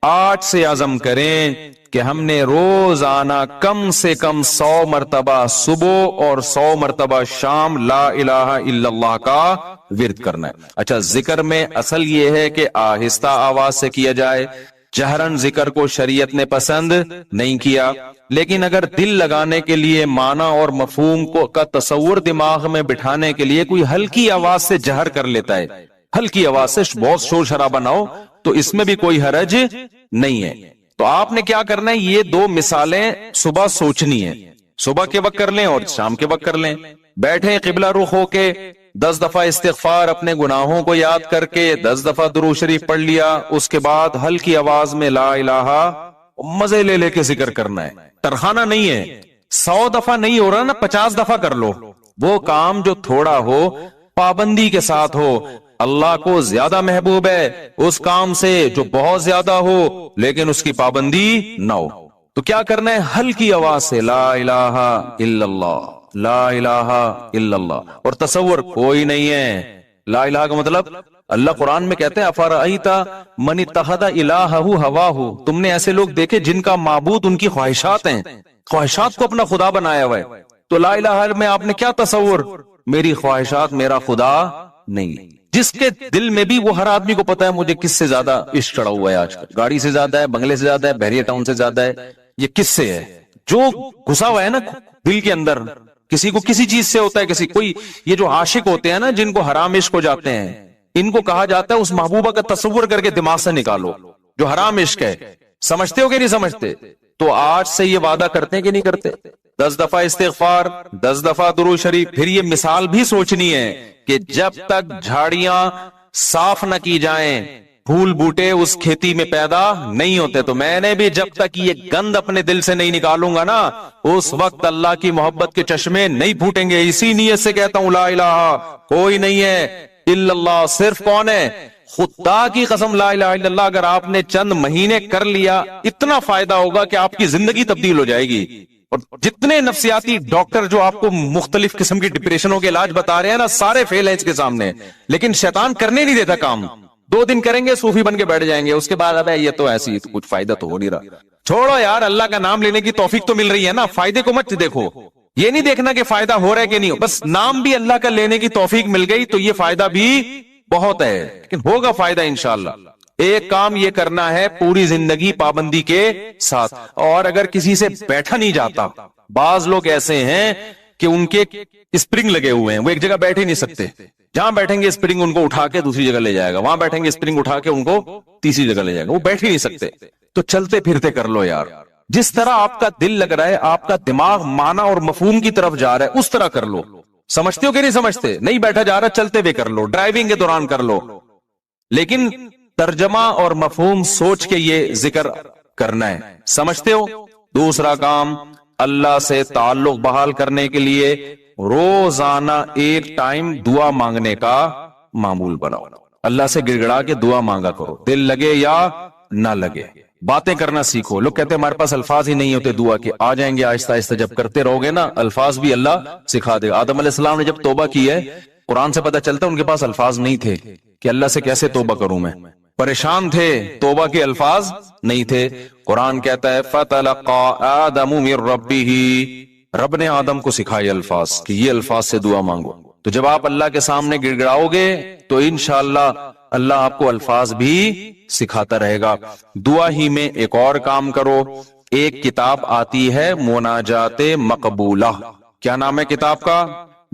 آج سے عزم کریں کہ ہم نے روزانہ کم سے کم 100 مرتبہ صبح اور 100 مرتبہ شام لا الہ الا اللہ کا ورد کرنا ہے. اچھا، ذکر میں اصل یہ ہے کہ آہستہ آواز سے کیا جائے. جہرن ذکر کو شریعت نے پسند نہیں کیا، لیکن اگر دل لگانے کے لیے معنی اور مفہوم کا تصور دماغ میں بٹھانے کے لیے کوئی ہلکی آواز سے جہر کر لیتا ہے، ہلکی آواز سے بہت شور شرابہ نہ ہو، تو اس میں بھی کوئی حرج نہیں ہے. تو آپ نے کیا کرنا ہے، یہ 2 مثالیں صبح سوچنی ہے. صبح کے وقت کر لیں اور شام کے وقت کر لیں. بیٹھیں قبلہ رخ ہو کے 10 دفعہ استغفار اپنے گناہوں کو یاد کر کے 10 دفعہ درود شریف پڑھ لیا. اس کے بعد ہلکی آواز میں لا الہ، مزے لے لے کے ذکر کرنا ہے. ترخانہ نہیں ہے. 100 دفعہ نہیں ہو رہا نا، 50 دفعہ کر لو. وہ کام جو تھوڑا ہو پابندی کے ساتھ ہو، اللہ کو زیادہ محبوب ہے اس کام سے جو بہت زیادہ ہو لیکن اس کی پابندی نہ ہو. تو کیا کرنا ہے، ہلکی آواز سے لا الہ الا اللہ، لا الہ الا اللہ. اور تصور کوئی نہیں ہے. لا الہ کا مطلب اللہ قرآن میں کہتے ہیں افرأیت من اتخذ الہہ ہواہ، تم نے ایسے لوگ دیکھے جن کا معبود ان کی خواہشات ہیں، خواہشات کو اپنا خدا بنایا ہوا ہے. تو لا الہ میں آپ نے کیا تصور، میری خواہشات میرا خدا نہیں. جس کے دل میں بھی، وہ ہر آدمی کو پتا ہے مجھے کس سے زیادہ عشق چڑھا ہوا ہے آج کل، گاڑی سے زیادہ ہے، بنگلے سے زیادہ ہے، بحریہ ٹاؤن سے زیادہ ہے. یہ کس سے ہے جو گھسا ہوا ہے نا دل کے اندر. کسی کو کسی چیز سے ہوتا ہے، کسی کوئی یہ جو عاشق ہوتے ہیں نا جن کو حرام عشق ہو جاتے ہیں، ان کو کہا جاتا ہے اس محبوبہ کا تصور کر کے دماغ سے نکالو جو حرام عشق ہے. سمجھتے ہو کہ نہیں سمجھتے؟ تو آج سے یہ وعدہ کرتے ہیں کہ نہیں کرتے؟ 10 دفعہ استغفار، 10 دفعہ درود شریف. پھر یہ مثال بھی سوچنی ہے کہ جب تک جھاڑیاں صاف نہ کی جائیں، پھول بوٹے اس کھیتی میں پیدا نہیں ہوتے. تو میں نے بھی جب تک یہ گند اپنے دل سے نہیں نکالوں گا نا، اس وقت اللہ کی محبت کے چشمے نہیں پھوٹیں گے. اسی نیت سے کہتا ہوں لا الہ کوئی نہیں ہے الا اللہ. صرف کون ہے؟ خدا کی قسم لا الہ الا اللہ اگر آپ نے چند مہینے کر لیا، اتنا فائدہ ہوگا کہ آپ کی زندگی تبدیل ہو جائے گی. اور جتنے نفسیاتی ڈاکٹر جو آپ کو مختلف قسم کی ڈپریشنوں کے علاج بتا رہے ہیں نا، سارے فیل ہیں اس کے سامنے. لیکن شیطان کرنے نہیں دیتا کام. 2 دن کریں گے صوفی بن کے بیٹھ جائیں گے، اس کے بعد اب یہ تو ایسی کچھ فائدہ تو ہو نہیں رہا. چھوڑو یار، اللہ کا نام لینے کی توفیق تو مل رہی ہے نا، فائدے کو مت دیکھو. یہ نہیں دیکھنا کہ فائدہ ہو رہا ہے کہ نہیں ہو، بس نام بھی اللہ کا لینے کی توفیق مل گئی تو یہ فائدہ بھی بہت ہے. لیکن ہوگا فائدہ انشاءاللہ. ایک کام یہ کرنا ہے پوری زندگی پابندی کے ساتھ. اور اگر کسی سے بیٹھا نہیں جاتا، بعض لوگ ایسے ہیں کہ ان کے اسپرنگ لگے ہوئے ہیں، وہ ایک جگہ بیٹھ ہی نہیں سکتے. جہاں بیٹھیں گے اسپرنگ ان کو اٹھا کے دوسری جگہ لے جائے گا، وہاں بیٹھیں گے اسپرنگ اٹھا کے ان کو تیسری جگہ لے جائے گا، وہ بیٹھ ہی نہیں سکتے. تو چلتے پھرتے کر لو یار. جس طرح آپ کا دل لگ رہا ہے، آپ کا دماغ معنی اور مفہوم کی طرف جا رہا ہے، اس طرح کر لو. سمجھتے ہو کہ نہیں سمجھتے؟ نہیں بیٹھا جا رہا، چلتے ہوئے کر لو، ڈرائیونگ کے دوران کر لو، لیکن ترجمہ اور مفہوم سوچ کے یہ ذکر کرنا ہے. سمجھتے ہو؟ دوسرا کام، اللہ سے تعلق بحال کرنے کے لیے روزانہ ایک ٹائم دعا مانگنے کا معمول بناؤ. اللہ سے گڑ گڑا کے دعا مانگا کرو، دل لگے یا نہ لگے. باتیں کرنا سیکھو. لوگ کہتے ہیں ہمارے پاس الفاظ ہی نہیں ہوتے دعا کے. آ جائیں گے آہستہ آہستہ، جب کرتے رہو گے نا الفاظ بھی اللہ سکھا دے گا. آدم علیہ السلام نے جب توبہ کی ہے، قرآن سے پتہ چلتا ہے ان کے پاس الفاظ نہیں تھے کہ اللہ سے کیسے توبہ کروں. میں پریشان تھے، توبہ کے الفاظ نہیں تھے. قرآن کہتا ہے فَتَلَقَّى آدَمُ مِن رَبِّهِ، رب نے آدم کو سکھائے الفاظ کہ یہ الفاظ سے دعا مانگو. تو جب آپ اللہ کے سامنے گڑ گڑاؤ گے تو انشاءاللہ اللہ آپ کو الفاظ بھی سکھاتا رہے گا. دعا ہی میں ایک اور کام کرو. ایک کتاب آتی ہے مناجات مقبولہ. کیا نام ہے کتاب کا؟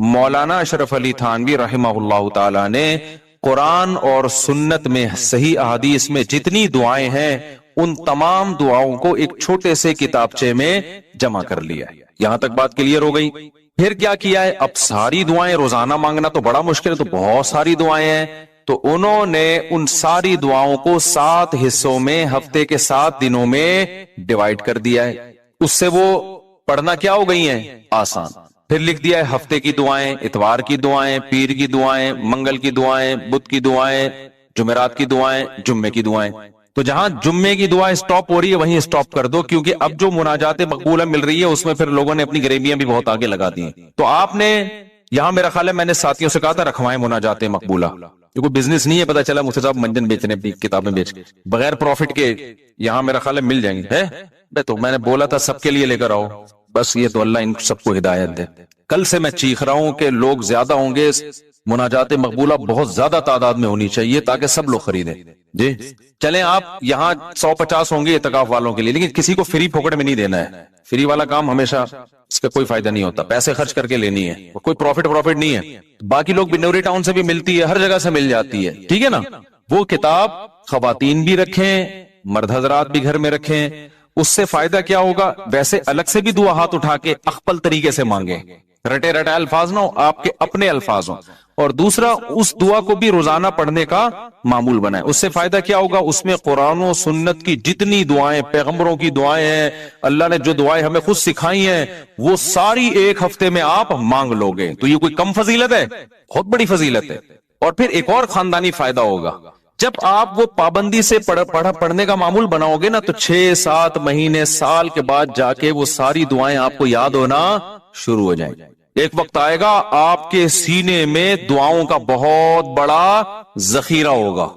مولانا اشرف علی تھانوی رحمہ اللہ تعالی نے قرآن اور سنت میں صحیح احادیث میں جتنی دعائیں ہیں ان تمام دعاؤں کو ایک چھوٹے سے کتابچے میں جمع کر لیا. یہاں تک بات کلیئر ہو گئی. پھر کیا کیا ہے؟ اب ساری دعائیں روزانہ مانگنا تو بڑا مشکل ہے، تو بہت ساری دعائیں ہیں. تو انہوں نے ان ساری دعاؤں کو 7 حصوں میں ہفتے کے 7 دنوں میں ڈیوائیڈ کر دیا ہے. اس سے وہ پڑھنا کیا ہو گئی ہیں؟ آسان. پھر لکھ دیا ہے ہفتے کی دعائیں، اتوار کی دعائیں، پیر کی دعائیں، منگل کی دعائیں، بدھ کی دعائیں، جمعرات کی دعائیں، جمعے کی دعائیں. تو جہاں جمعے کی دعائیں سٹاپ ہو رہی ہے وہیں سٹاپ کر دو، کیونکہ اب جو مناجات مقبولہ مل رہی ہے اس میں پھر لوگوں نے اپنی غریبیاں بھی بہت آگے لگا دی ہیں. تو آپ نے یہاں میرا خیال ہے میں نے ساتھیوں سے کہا تھا رکھوائیں مناجات مقبولہ. یہ کوئی بزنس نہیں ہے، پتا چلا مفتی صاحب منجن بیچنے اپنی کتابیں بیچ بغیر پروفٹ کے یہاں میرا خیال ہے مل جائیں گے. تو میں نے بولا تھا سب کے لیے لے کر آؤ. بس یہ تو اللہ ان سب کو ہدایت دے. کل سے میں چیخ رہا ہوں کہ لوگ زیادہ ہوں گے، مناجات مقبولہ بہت زیادہ تعداد میں ہونی چاہیے تاکہ سب لوگ خریدیں. جی چلیں آپ یہاں 150 ہوں گے اعتکاف والوں کے لیے، لیکن کسی کو فری پھوکٹ میں نہیں دینا ہے. فری والا کام ہمیشہ اس کا کوئی فائدہ نہیں ہوتا، پیسے خرچ کر کے لینی ہے، کوئی پروفٹ نہیں ہے. باقی لوگ بنوری ٹاؤن سے بھی ملتی ہے، ہر جگہ سے مل جاتی ہے، ٹھیک ہے نا. وہ کتاب خواتین بھی رکھیں، مرد حضرات بھی گھر میں رکھیں. اس سے فائدہ کیا ہوگا؟ ویسے الگ سے بھی دعا ہاتھ اٹھا کے اخپل طریقے سے مانگے، رٹے رٹے الفاظ نہ ہو، آپ کے اپنے الفاظ ہوں. اور دوسرا اس دعا کو بھی روزانہ پڑھنے کا معمول بنائے. اس سے فائدہ کیا ہوگا؟ اس میں قرآن و سنت کی جتنی دعائیں، پیغمبروں کی دعائیں ہیں، اللہ نے جو دعائیں ہمیں خود سکھائی ہیں، وہ ساری ایک ہفتے میں آپ مانگ لو گے. تو یہ کوئی کم فضیلت ہے؟ بہت بڑی فضیلت ہے. اور پھر ایک اور خاندانی فائدہ ہوگا، جب آپ وہ پابندی سے پڑھنے کا معمول بناؤ گے نا، تو 6-7 مہینے سال کے بعد جا کے وہ ساری دعائیں آپ کو یاد ہونا شروع ہو جائیں. ایک وقت آئے گا آپ کے سینے میں دعاؤں کا بہت بڑا ذخیرہ ہوگا.